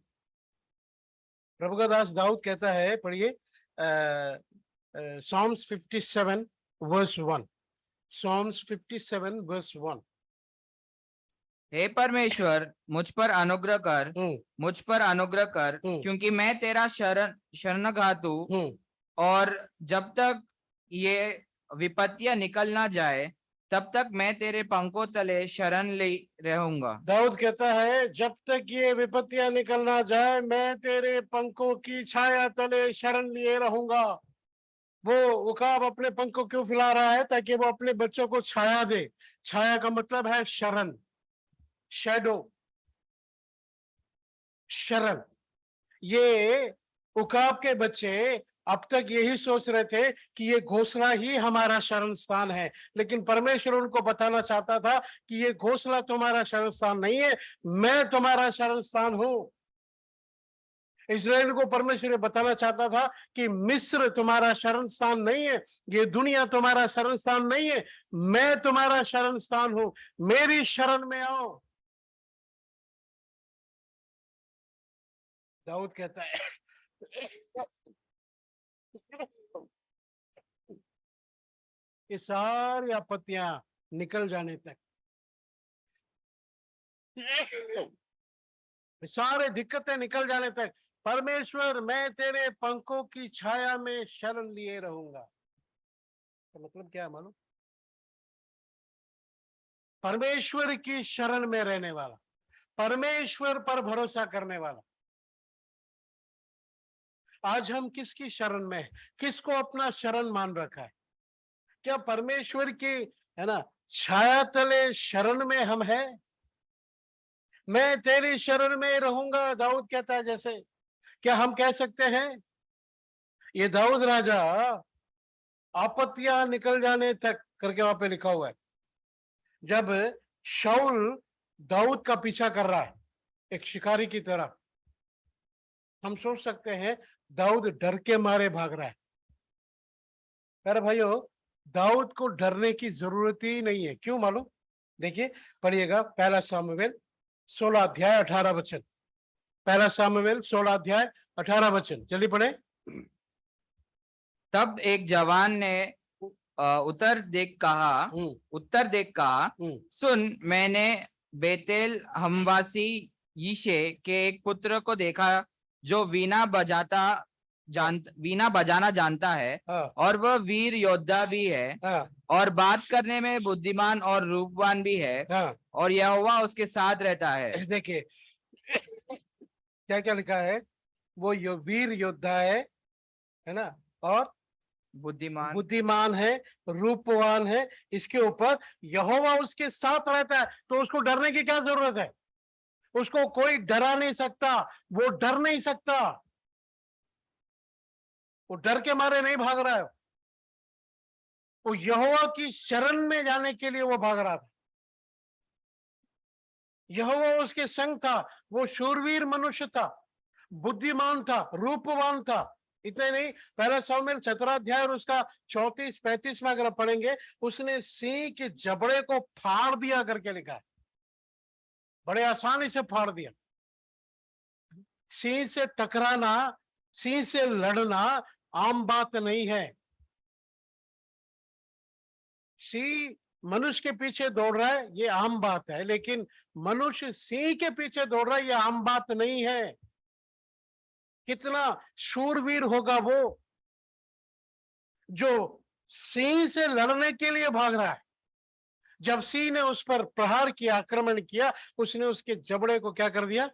प्रभु का दास दाऊद कहता है, पढ़िए Psalms 57 verse 1, Psalms 57 verse 1। हे परमेश्वर मुझ पर अनुग्रह कर, मुझ पर अनुग्रह कर, क्योंकि मैं तेरा शरणघात हूँ, और जब तक ये विपत्तियां निकल ना जाए तब तक मैं तेरे पंखों तले शरण ले रहूंगा। दाऊद कहता है, जब तक ये विपत्तियां निकल ना जाए मैं तेरे पंखों की छाया तले शरण लिए रहूंगा। वो उकाब अपने पंख को क्यों फैला रहा है? ताकि वो अपने बच्चों को छाया दे। छाया का मतलब है शरण, शैडो, शरण। ये उकाब के बच्चे अब तक यही सोच रहे थे कि ये घोंसला ही हमारा शरण स्थान है, लेकिन परमेश्वर उनको बताना चाहता था कि ये घोंसला तुम्हारा शरण स्थान नहीं है, मैं तुम्हारा शरण स्थान हूं। इस्राएल को परमेश्वर बताना चाहता था कि मिस्र तुम्हारा शरण स्थान नहीं है, ये दुनिया तुम्हारा शरण स्थान नहीं है, मैं तुम्हारा शरण स्थान हूं, मेरी शरण में आओ। दाऊद कहता है ये सारी आपत्तियां निकल जाने तक, सारे दिक्कतें निकल जाने तक, परमेश्वर मैं तेरे पंखों की छाया में शरण लिए रहूंगा। तो मतलब क्या है मालूम? परमेश्वर की शरण में रहने वाला, परमेश्वर पर भरोसा करने वाला। आज हम किसकी शरण में हैं? किसको अपना शरण मान रखा है? क्या परमेश्वर की, है ना, छाया तले शरण में हम हैं? मैं तेरी शरण में रहूंगा, दाऊद कहता है। जैसे क्या हम कह सकते हैं? ये दाऊद राजा आपत्तियां निकल जाने तक करके वहां पे लिखा हुआ है, जब शाऊल दाऊद का पीछा कर रहा है एक शिकारी की तरह, हम सोच सकते हैं दाऊद डर के मारे भाग रहा है। अरे भाइयों, दाऊद को डरने की जरूरत ही नहीं है। क्यों मालूम? देखिए, पढ़िएगा पहला सामुएल 16 अध्याय 18 वचन। पहला सामुएल 16 अध्याय 18 वचन, जल्दी पढ़े। तब एक जवान ने उत्तर देख कहा, सुन, मैंने बेतेल हमवासी यिशे के एक पुत्र को देखा जो वीणा बजाना जानता है, हाँ, और वह वीर योद्धा भी है, हाँ, और बात करने में बुद्धिमान और रूपवान भी है, हाँ। और यहोवा उसके साथ रहता है। देखिए क्या क्या लिखा है। वो वीर योद्धा है ना, और बुद्धिमान है, रूपवान है। इसके ऊपर यहोवा उसके साथ रहता है, तो उसको डरने की क्या जरूरत है? उसको कोई डरा नहीं सकता, वो डर नहीं सकता। वो डर के मारे नहीं भाग रहा है, वो यहोवा की शरण में जाने के लिए वो भाग रहा था। यहोवा उसके संग था, वो शूरवीर मनुष्य था, बुद्धिमान था, रूपवान था। इतना ही नहीं, पहला सामुएल 17 अध्याय और उसका 34-35 में अगर पढ़ेंगे, उसने सिंह के जबड़े को फाड़ दिया करके लिखा है। बड़े आसानी से फाड़ दिया। सिंह से टकराना, सिंह से लड़ना आम बात नहीं है। सिंह मनुष्य के पीछे दौड़ रहा है, ये आम बात है, लेकिन मनुष्य सिंह के पीछे दौड़ रहा है, ये आम बात नहीं है। कितना शूरवीर होगा वो जो सिंह से लड़ने के लिए भाग रहा है। जब सिंह ने उस पर प्रहार किया, आक्रमण किया, उसने उसके जबड़े को क्या कर दिया?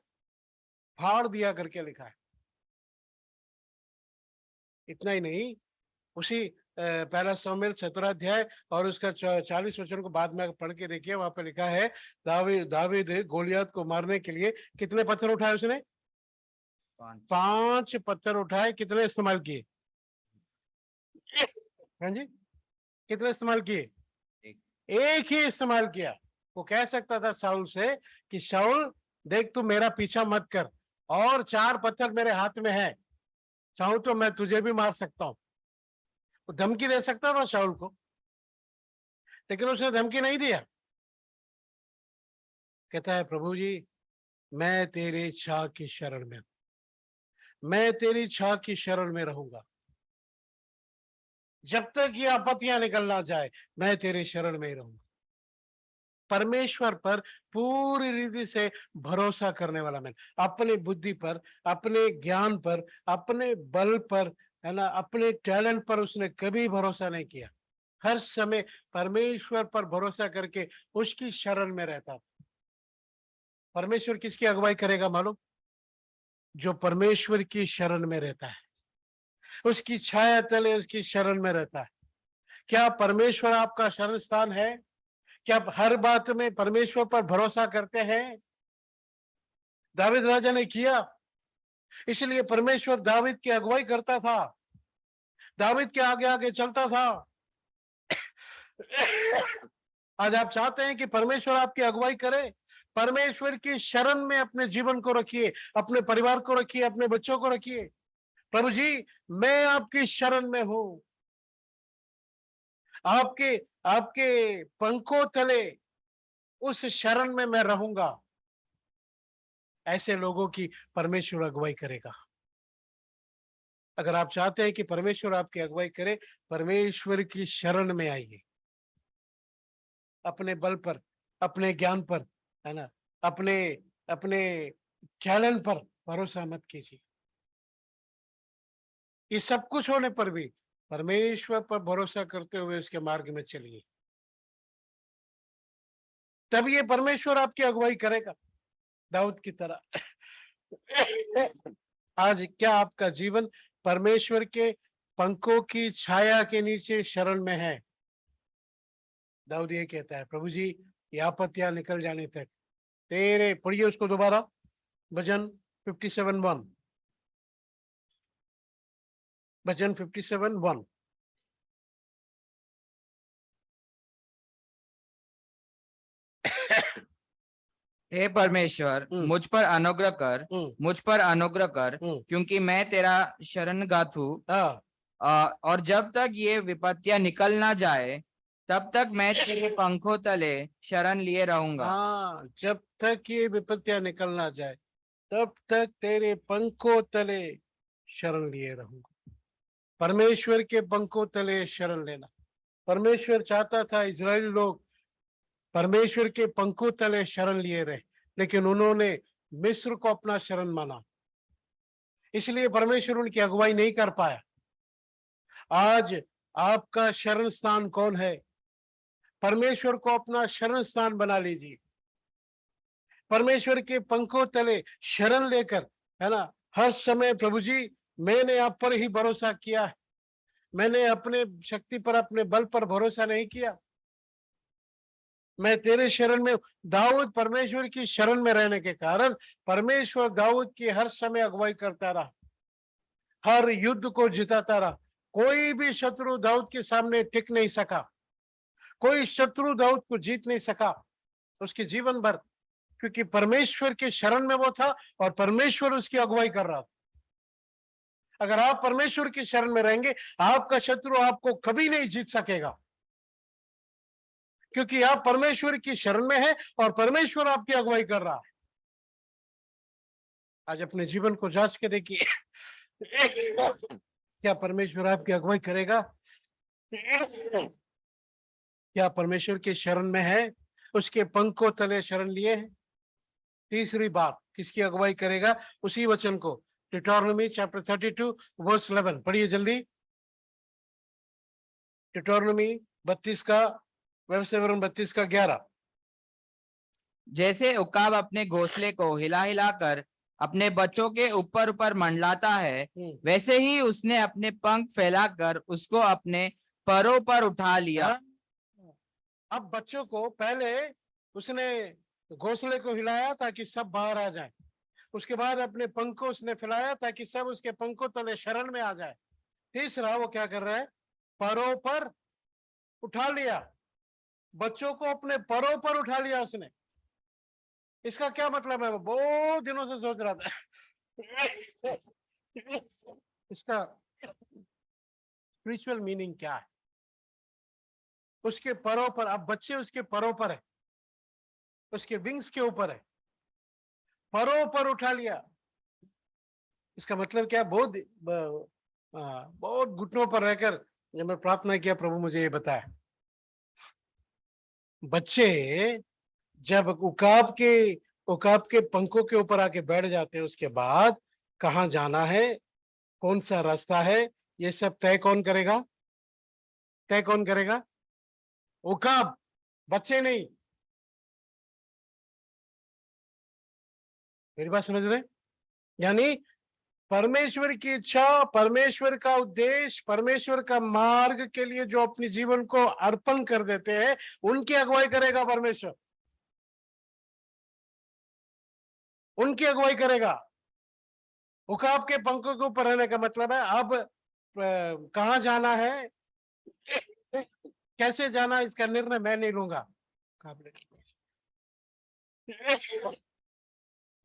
फाड़ दिया करके लिखा है। इतना ही नहीं, उसी पहला सामुएल 17 अध्याय और उसका 40 वचन को बाद में पढ़ के देखिए, वहां पे लिखा है दावीद गोलियत को मारने के लिए कितने पत्थर उठाए उसने? 5 पत्थर उठाए। कितने इस्तेमाल किए? हाँ जी, कितने इस्तेमाल किए? एक ही इस्तेमाल किया। वो कह सकता था शाऊल से कि शाऊल देख, तू मेरा पीछा मत कर, और 4 पत्थर मेरे हाथ में है, चाहूं तो मैं तुझे भी मार सकता हूं। वो धमकी दे सकता था शाऊल को, लेकिन उसने धमकी नहीं दिया। कहता है, प्रभु जी, मैं तेरी छाह की शरण में, मैं तेरी छाह की शरण में रहूंगा। जब तक ये आपत्तियां निकल ना जाए, मैं तेरी शरण में ही रहूंगा। परमेश्वर पर पूरी रीति से भरोसा करने वाला मैं, अपनी बुद्धि पर, अपने ज्ञान पर, अपने बल पर, है ना, अपने टैलेंट पर उसने कभी भरोसा नहीं किया। हर समय परमेश्वर पर भरोसा करके उसकी शरण में रहता था। परमेश्वर किसकी अगुवाई करेगा मालूम? जो परमेश्वर की शरण में रहता है, उसकी छाया तले उसकी शरण में रहता है। क्या परमेश्वर आपका शरण स्थान है? क्या आप हर बात में परमेश्वर पर भरोसा करते हैं? दावीद राजा ने किया, इसलिए परमेश्वर दावीद की अगुवाई करता था, दावीद के आगे आगे चलता था। आज आप चाहते हैं कि परमेश्वर आपकी अगुवाई करे? परमेश्वर की शरण में अपने जीवन को रखिए, अपने परिवार को रखिए, अपने बच्चों को रखिए। प्रभु जी, मैं आपकी शरण में हूं, आपके आपके पंखों तले उस शरण में मैं रहूंगा। ऐसे लोगों की परमेश्वर अगुवाई करेगा। अगर आप चाहते हैं कि परमेश्वर आपकी अगुवाई करे, परमेश्वर की शरण में आइए। अपने बल पर, अपने ज्ञान पर, है ना, अपने अपने टैलेंट पर भरोसा मत कीजिए। ये सब कुछ होने पर भी परमेश्वर पर भरोसा करते हुए उसके मार्ग में चलिए। तब ये परमेश्वर आपकी अगुवाई करेगा दाऊद की तरह। आज क्या आपका जीवन परमेश्वर के पंखों की छाया के नीचे शरण में है? दाऊद ये कहता है, प्रभु जी ये आपत्तियां निकल जाने तक तेरे, पढ़िए उसको दोबारा, भजन 57:1, भजन 57:1। हे परमेश्वर, मुझ पर अनुग्रह कर, मुझ पर अनुग्रह कर, क्योंकि मैं तेरा शरणगात हूँ। हाँ और जब तक ये विपत्तियां निकल ना जाए, तब तक मैं तेरे पंखों तले शरण लिए रहूंगा। हाँ, जब तक ये विपत्तियां निकल ना जाए तब तक तेरे पंखों तले शरण लिए रहूंगा। परमेश्वर के पंखों तले शरण लेना। परमेश्वर चाहता था इजरायली लोग परमेश्वर के पंखों तले शरण लिए रहे, लेकिन उन्होंने मिस्र को अपना शरण माना, इसलिए परमेश्वर उनकी अगुवाई नहीं कर पाया। आज आपका शरण स्थान कौन है? परमेश्वर को अपना शरण स्थान बना लीजिए। परमेश्वर के पंखों तले शरण लेकर, है ना, हर समय प्रभु जी मैंने आप पर ही भरोसा किया है, मैंने अपने शक्ति पर, अपने बल पर भरोसा नहीं किया, मैं तेरे शरण में। दाऊद परमेश्वर की शरण में रहने के कारण परमेश्वर दाऊद की हर समय अगुवाई करता रहा, हर युद्ध को जिताता रहा। कोई भी शत्रु दाऊद के सामने टिक नहीं सका, कोई शत्रु दाऊद को जीत नहीं सका उसके जीवन भर, क्योंकि परमेश्वर के शरण में वो था और परमेश्वर उसकी अगुवाई कर रहा था। अगर आप परमेश्वर की शरण में रहेंगे, आपका शत्रु आपको कभी नहीं जीत सकेगा, क्योंकि आप परमेश्वर की शरण में हैं और परमेश्वर आपकी अगुवाई कर रहा है। आज अपने जीवन को जांच के देखिए, क्या परमेश्वर आपकी अगुवाई करेगा? क्या परमेश्वर की शरण में है? उसके पंखों तले शरण लिए हैं? तीसरी बात, किसकी अगुवाई करेगा? उसी वचन को, डिटोरनॉमी चैप्टर 32 वर्स 11 पढ़िए जल्दी। डिटोरनॉमी 32 का, व्यवस्था विवरण 32 का 11। जैसे उकाब अपने घोंसले को हिला हिला कर अपने बच्चों के ऊपर ऊपर मंडलाता है, वैसे ही उसने अपने पंख फैलाकर उसको अपने परों पर उठा लिया। अब बच्चों को पहले उसने घोंसले को हिलाया ताकि सब बाहर आ जाए, उसके बाद अपने पंखों उसने फैलाया ताकि सब उसके पंखों तले शरण में आ जाए। तीसरा वो क्या कर रहा है? परों पर उठा लिया, बच्चों को अपने परों पर उठा लिया उसने। इसका क्या मतलब है? वो बहुत दिनों से सोच रहा था इसका स्पिरिचुअल मीनिंग क्या है? उसके परों पर, अब बच्चे उसके परों पर है, उसके विंग्स के ऊपर है, परों पर उठा लिया। इसका मतलब क्या? बहुत घुटनों पर रहकर जब मैं प्रार्थना किया, प्रभु मुझे ये बताया, बच्चे जब उकाब के पंखों के ऊपर आके बैठ जाते हैं, उसके बाद कहाँ जाना है, कौन सा रास्ता है, ये सब तय कौन करेगा? तय कौन करेगा? उकाब, बच्चे नहीं। मेरी बात समझ रहे? यानी परमेश्वर की इच्छा, परमेश्वर का उद्देश्य, परमेश्वर का मार्ग के लिए जो अपने जीवन को अर्पण कर देते हैं, उनकी अगुवाई करेगा परमेश्वर, उनकी अगुवाई करेगा। उकाब के पंखों के ऊपर रहने का मतलब है अब कहाँ जाना है, कैसे जाना, इसका निर्णय मैं नहीं लूंगा,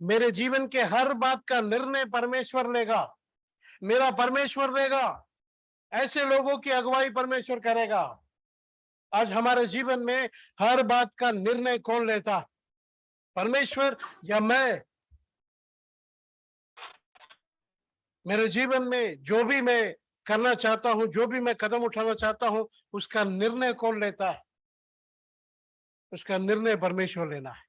मेरे जीवन के हर बात का निर्णय परमेश्वर लेगा, मेरा परमेश्वर लेगा। ऐसे लोगों की अगुवाई परमेश्वर करेगा। आज हमारे जीवन में हर बात का निर्णय कौन लेता? परमेश्वर या मैं? मेरे जीवन में जो भी मैं करना चाहता हूं, जो भी मैं कदम उठाना चाहता हूं, उसका निर्णय कौन लेता है? उसका निर्णय परमेश्वर लेना है,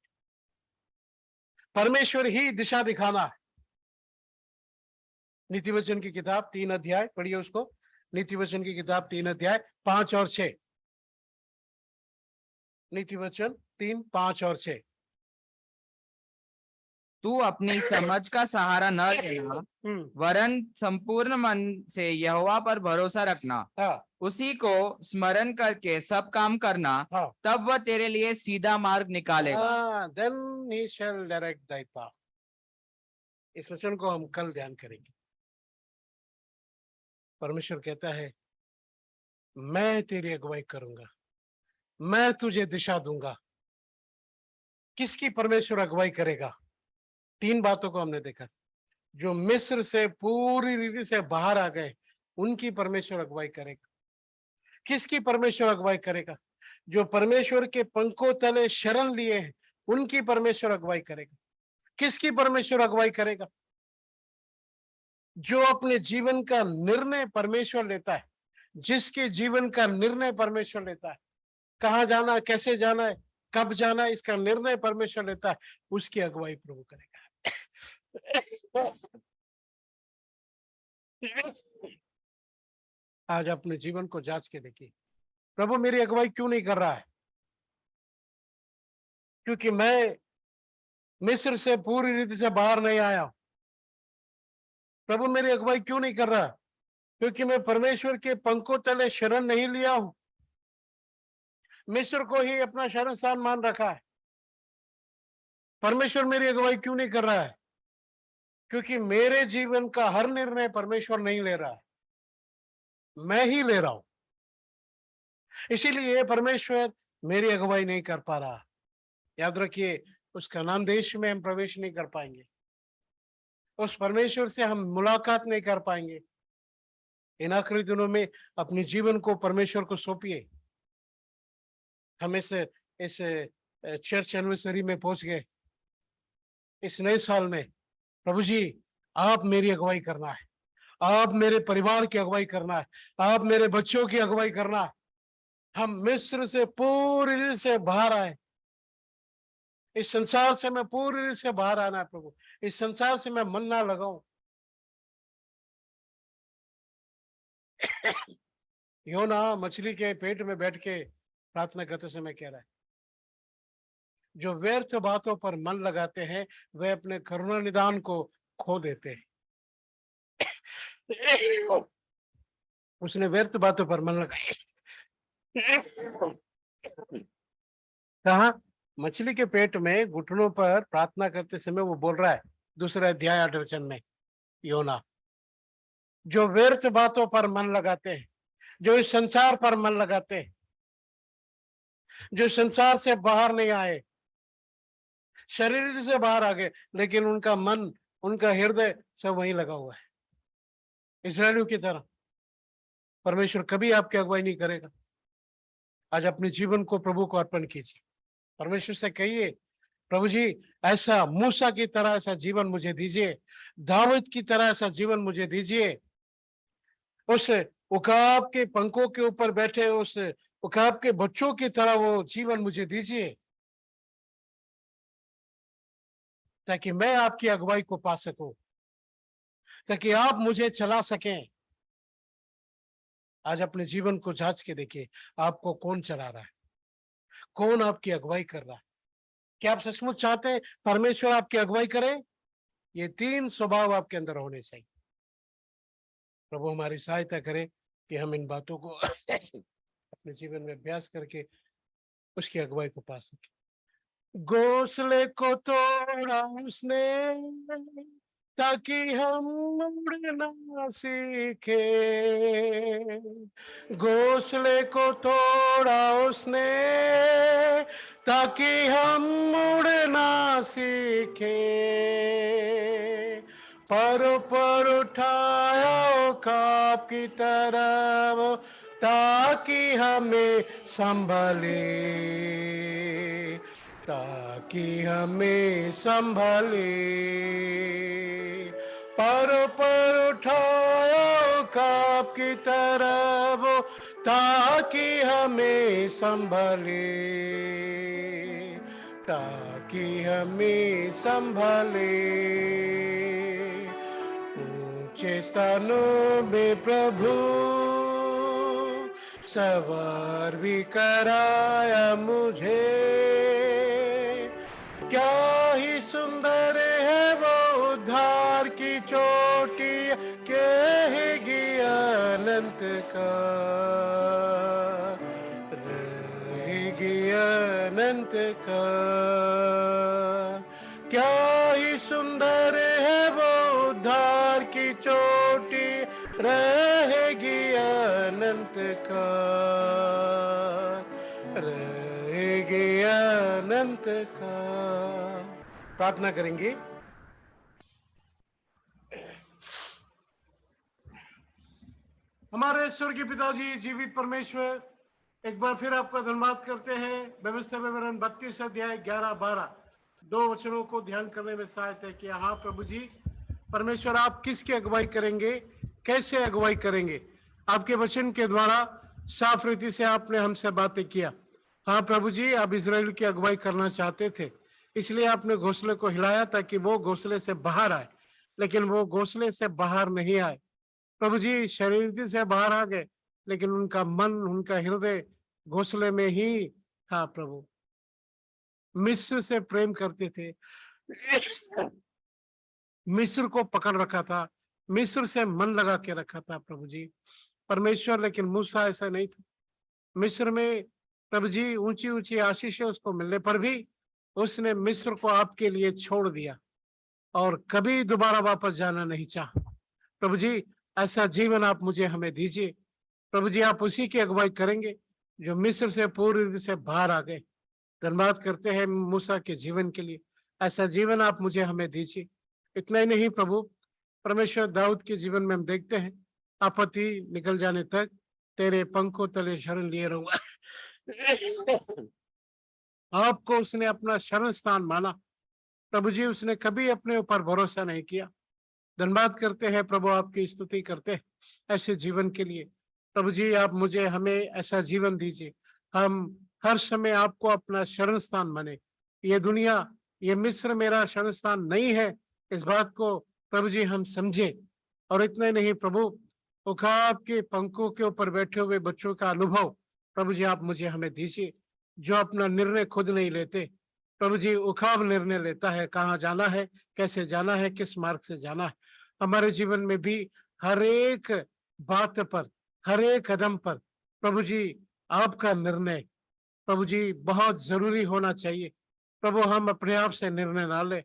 परमेश्वर ही दिशा दिखाना है। नीति वचन की किताब 3 अध्याय पढ़िए उसको, नीति वचन की किताब 3 अध्याय 5 और 6। नीति वचन 3, 5 और 6। तू अपनी समझ का सहारा न लेना, वरन संपूर्ण मन से यहोवा पर भरोसा रखना, हाँ उसी को स्मरण करके सब काम करना, हाँ तब वह तेरे लिए सीधा मार्ग निकालेगा। हाँ, then he shall direct thy path। इस वचन को हम कल ध्यान करेंगे। परमेश्वर कहता है, मैं तेरी अगुवाई करूंगा, मैं तुझे दिशा दूंगा। किसकी परमेश्वर अगुवाई करेगा? 3 बातों को हमने देखा। जो मिस्र से पूरी रीति से बाहर आ गए, उनकी परमेश्वर अगुवाई करेगा। किसकी परमेश्वर अगुवाई करेगा? जो परमेश्वर के पंखों तले शरण लिए हैं, उनकी परमेश्वर अगुवाई करेगा। किसकी परमेश्वर अगुवाई करेगा? जो अपने जीवन का निर्णय परमेश्वर लेता है, जिसके जीवन का निर्णय परमेश्वर लेता है, कहाँ जाना है, कैसे जाना है, कब जाना है, इसका निर्णय परमेश्वर लेता है, उसकी अगुवाई प्रभु करेगा। आज अपने जीवन को जांच के देखिए, प्रभु मेरी अगुवाई क्यों नहीं कर रहा है? क्योंकि मैं मिस्र से पूरी रीति से बाहर नहीं आया। प्रभु मेरी अगुवाई क्यों नहीं कर रहा? क्योंकि मैं परमेश्वर के पंखों तले शरण नहीं लिया हूं, मिस्र को ही अपना शरण स्थान मान रखा है। परमेश्वर मेरी अगुवाई क्यों नहीं कर रहा है? क्योंकि मेरे जीवन का हर निर्णय परमेश्वर नहीं ले रहा है, मैं ही ले रहा हूं। इसीलिए परमेश्वर मेरी अगुवाई नहीं कर पा रहा। याद रखिए, उस कनान देश में हम प्रवेश नहीं कर पाएंगे, उस परमेश्वर से हम मुलाकात नहीं कर पाएंगे। इन आखिरी दिनों में अपने जीवन को परमेश्वर को सौंपिए। हम इस चर्च एनिवर्सरी में पहुंच गए, इस नए साल में। प्रभु जी, आप मेरी अगुवाई करना है, आप मेरे परिवार की अगुवाई करना है, आप मेरे बच्चों की अगुवाई करना है। हम मिस्र से पूरी से बाहर आए, इस संसार से मैं पूरी से बाहर आना है प्रभु, इस संसार से मैं मन ना लगाऊं। योना मछली के पेट में बैठ के प्रार्थना करते समय कह रहा है, जो व्यर्थ बातों पर मन लगाते हैं वे अपने करुणा निदान को खो देते हैं। उसने व्यर्थ बातों पर मन लगाया। कहा? मछली के पेट में घुटनों पर प्रार्थना करते समय वो बोल रहा है, 2 अध्याय 8 वचन में, योना, जो व्यर्थ बातों पर मन लगाते हैं, जो इस संसार पर मन लगाते हैं, जो संसार से बाहर नहीं आए, शरीर से बाहर आ गए, लेकिन उनका मन, उनका हृदय सब वहीं लगा हुआ है। इस्राएलियों की तरह परमेश्वर कभी आपकी अगुवाई नहीं करेगा। आज अपने जीवन को प्रभु को अर्पण कीजिए। परमेश्वर से कहिए, प्रभु जी, ऐसा मूसा की तरह ऐसा जीवन मुझे दीजिए, दाऊद की तरह ऐसा जीवन मुझे दीजिए। उस उकाब के पंखों के ऊपर बैठे उस उकाब के बच्चों की तरह वो जीवन मुझे दीजिए, ताकि मैं आपकी अगुवाई को पा सकूं, ताकि आप मुझे चला सकें। आज अपने जीवन को जांच के देखिए, आपको कौन चला रहा है, कौन आपकी अगुवाई कर रहा है। क्या आप सचमुच चाहते हैं परमेश्वर आपकी अगुवाई करे? ये 3 स्वभाव आपके अंदर होने चाहिए। प्रभु हमारी सहायता करे कि हम इन बातों को अपने जीवन में अभ्यास करके उसकी अगुवाई को पा सके। घोंसले को तोड़ा उसने ताकि हम उड़ना सीखे, घोंसले को तोड़ा उसने ताकि हम उड़ना सीखे, पर उठाया खाप की तरफ ताकि हमें संभाले, ताकि हमें संभाले। पर उठाया खाप की तरफ ताकि हमें संभाले, ताकि हमें संभाले। ऊंचे स्थानों में प्रभु सवार भी कराया मुझे। क्या ही सुंदर है वो उद्धार की चोटी, कहेगी अनंत का, रहेगी अनंत का। क्या ही सुंदर है वो उद्धार की चोटी, रहेगी अनंत का, रहेगी अनंत का। प्रार्थना करेंगे। हमारे स्वर्गीय पिताजी, जीवित परमेश्वर, एक बार फिर आपका धन्यवाद करते हैं। व्यवस्था विवरण 32 अध्याय 11-12 दो वचनों को ध्यान करने में सहायता किया। हाँ प्रभु जी परमेश्वर, आप किसकी अगुवाई करेंगे, कैसे अगुवाई करेंगे? आपके वचन के द्वारा साफ रीति से आपने हमसे बातें किया। हाँ प्रभु जी, आप इजराइल की अगुवाई करना चाहते थे, इसलिए आपने घोंसले को हिलाया ताकि वो घोंसले से बाहर आए, लेकिन वो घोंसले से बाहर नहीं आए। प्रभु जी शरीर से बाहर आ गए, लेकिन उनका मन, उनका हृदय घोंसले में ही था। प्रभु मिस्र से प्रेम करते थे, मिस्र को पकड़ रखा था, मिस्र से मन लगा के रखा था प्रभु जी परमेश्वर। लेकिन मूसा ऐसा नहीं था। मिस्र में प्रभु जी ऊंची ऊंची आशीषें उसको मिलने पर भी उसने मिस्र को आपके लिए छोड़ दिया और कभी दोबारा वापस जाना नहीं चाहा। प्रभु जी ऐसा जीवन आप मुझे हमें दीजिए। प्रभु जी आप उसी की अगुवाई करेंगे जो मिस्र से पूरी से बाहर आ गए। धन्यवाद करते हैं मूसा के जीवन के लिए। ऐसा जीवन आप मुझे हमें दीजिए। इतना ही नहीं प्रभु परमेश्वर, दाऊद के जीवन में हम देखते हैं, आपत्ति निकल जाने तक तेरे पंखों तले शरण लिए रहूंगा। आपको उसने अपना शरण स्थान माना। प्रभु जी उसने कभी अपने ऊपर भरोसा नहीं किया। धन्यवाद करते हैं प्रभु, आपकी स्तुति करते हैं ऐसे जीवन के लिए। प्रभु जी आप मुझे हमें ऐसा जीवन दीजिए, हम हर समय आपको अपना शरण स्थान माने। ये दुनिया, ये मिस्र मेरा शरण स्थान नहीं है, इस बात को प्रभु जी हम समझे। और इतना नहीं प्रभु, उखाब के पंखों के ऊपर बैठे हुए बच्चों का अनुभव प्रभु जी आप मुझे हमें दीजिए, जो अपना निर्णय खुद नहीं लेते। प्रभु जी उखाब निर्णय लेता है, कहाँ जाना है, कैसे जाना है, किस मार्ग से जाना है। हमारे जीवन में भी हर एक बात पर, हर एक कदम पर प्रभु जी आपका निर्णय प्रभु जी बहुत जरूरी होना चाहिए। प्रभु हम अपने आप से निर्णय ना ले,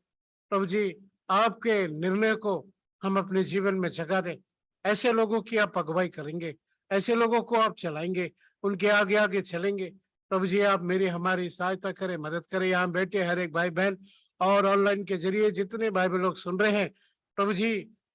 प्रभु जी आपके निर्णय को हम अपने जीवन में जगा दें। ऐसे लोगों की आप अगुवाई करेंगे, ऐसे लोगों को आप चलाएंगे, उनके आगे आगे चलेंगे। प्रभु जी आप मेरी हमारी सहायता करें, मदद करें। यहाँ बैठे हर एक भाई बहन और ऑनलाइन के जरिए जितने भाई बहन लोग सुन रहे हैं, प्रभु जी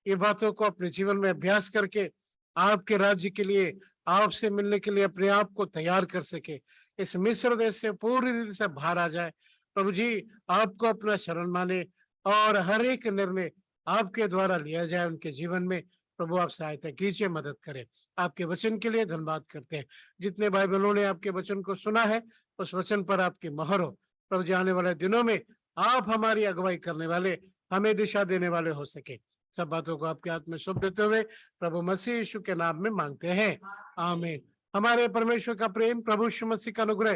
ये बातों को अपने जीवन में अभ्यास करके आपके राज्य के लिए, आपसे मिलने के लिए अपने आप को तैयार कर सके। इस मिस्र देश से पूरी रीति से बाहर आ जाए। प्रभु जी आपको अपना शरण माने और हर एक निर्णय आपके द्वारा लिया जाए उनके जीवन में। प्रभु आप सहायता कीजिए, मदद करें। आपके वचन के लिए धन्यवाद करते हैं। जितने भाई बहनों ने आपके वचन को सुना है, उस वचन पर आपकी मोहर हो। प्रभु जी आने वाले दिनों में आप हमारी अगुवाई करने वाले, हमें दिशा देने वाले हो सके। सब बातों को आपके हाथ में सौंप देते हुए प्रभु मसीह यीशु के नाम में मांगते हैं, आमीन। हमारे परमेश्वर का प्रेम, प्रभु यीशु मसीह का अनुग्रह,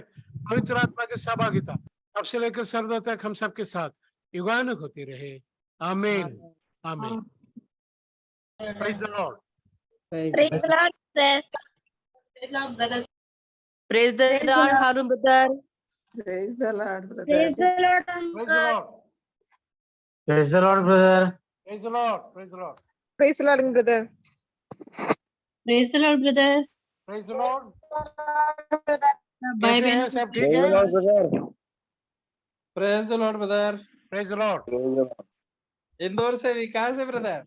पवित्र आत्मा की सहभागिता अब से लेकर सर्वदा तक हम सबके साथ युगानुग होती रहे, आमीन, आमीन। Praise the Lord. Praise the Lord, brother. Praise the Lord, Harun brother. Praise the Lord, brother. Praise the Lord, praise the uncle. Lord. Praise the Lord, brother. Praise the Lord. Praise the Lord. Praise the Lord, brother. Praise the Lord, brother. Praise the Lord. Bye, कैसे हैं, सब ठीक है? brother. Praise the Lord brother. Praise the Lord. Indore से विकास है brother.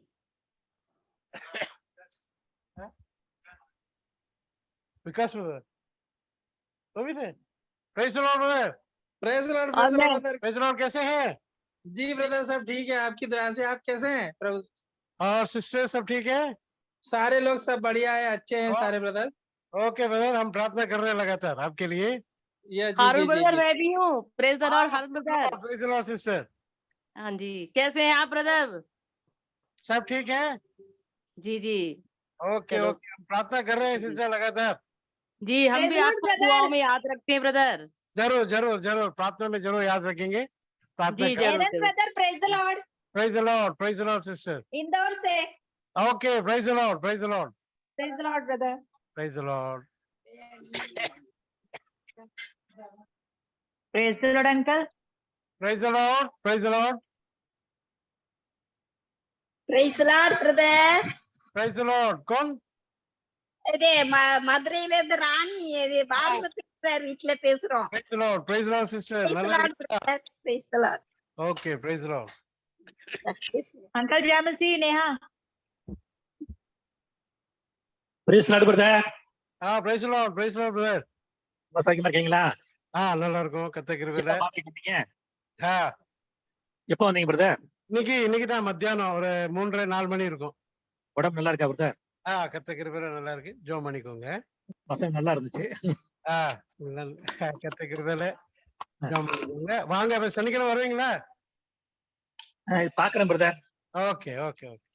विकास brother तो भी थे। Praise the Lord brother. Praise the Lord Amen. Brother. Praise the Lord. कैसे हैं? जी ब्रदर सब ठीक है, आपकी दुआ से। आप कैसे हैं प्रभु? और सिस्टर सब ठीक है? सारे लोग सब बढ़िया है, अच्छे हैं वाह। सारे ब्रदर। ओके ब्रदर, हम प्रार्थना कर रहे हैं लगातार आपके लिए। ये जी हारून जी जी ब्रदर जी। मैं भी हूँ। Praise the lord Haroon brother. Praise the lord sister. हाँ जी, कैसे हैं आप ब्रदर? सब ठीक है? जी जी। ओके चलो। ओके, हम प्रार्थना कर रहे हैं सिस्टर लगातार। जी हम भी Praise the Lord, आपको brother. दुआओं में याद रखते हैं ब्रदर। जरूर जरूर जरूर प्रार्थना में जरूर याद रखेंगे। प्रार्थना जी करें। जरूर Aaron जरूर। brother, praise the Lord. Praise the Lord, sister. Indore se. Okay, praise the Lord, praise the Lord, Praise the Lord, brother. praise the Lord. Praise the Lord uncle. Praise the Lord, praise the Lord, Praise the Lord, brother. praise the Lord. कौन? இது மதுரையில இருந்து ராணி இது பாரதி வீட்டுல பேசுறோம். Praise the Lord, sister. Praise the நல்லா Lord, இருக்கீங்களா? brother. Praise the Lord. Okay, praise the Lord. Uncle जय मसीह Neha. Praise the Lord, brother. praise the Lord, brother. சௌக்கியமா இருக்கீங்களா? நல்லா இருக்கும். கர்த்தர் கிருபையில. எப்ப மாப்பிள்ளை வந்தீங்க? ஆ, எப்போ வந்தீங்க பிரதர்? இன்னைக்கு தான் மத்தியானம் ஒரு 3:30 4 மணி இருக்கும். உடம்பு நல்லா இருக்கா பிரதர்? கர்த்தர் கிருபையில நல்லா இருக்கு. ஜெபம் பண்ணிக்கோங்க. பசங்க நல்லா இருந்துச்சு. கர்த்தர் கிருபையில ஜெபம் பண்ணிக்கோங்க. வாங்க அப்ப சனிக்கிழமை வருவீங்களா? பாக்குறேன் பிரதர். Okay okay okay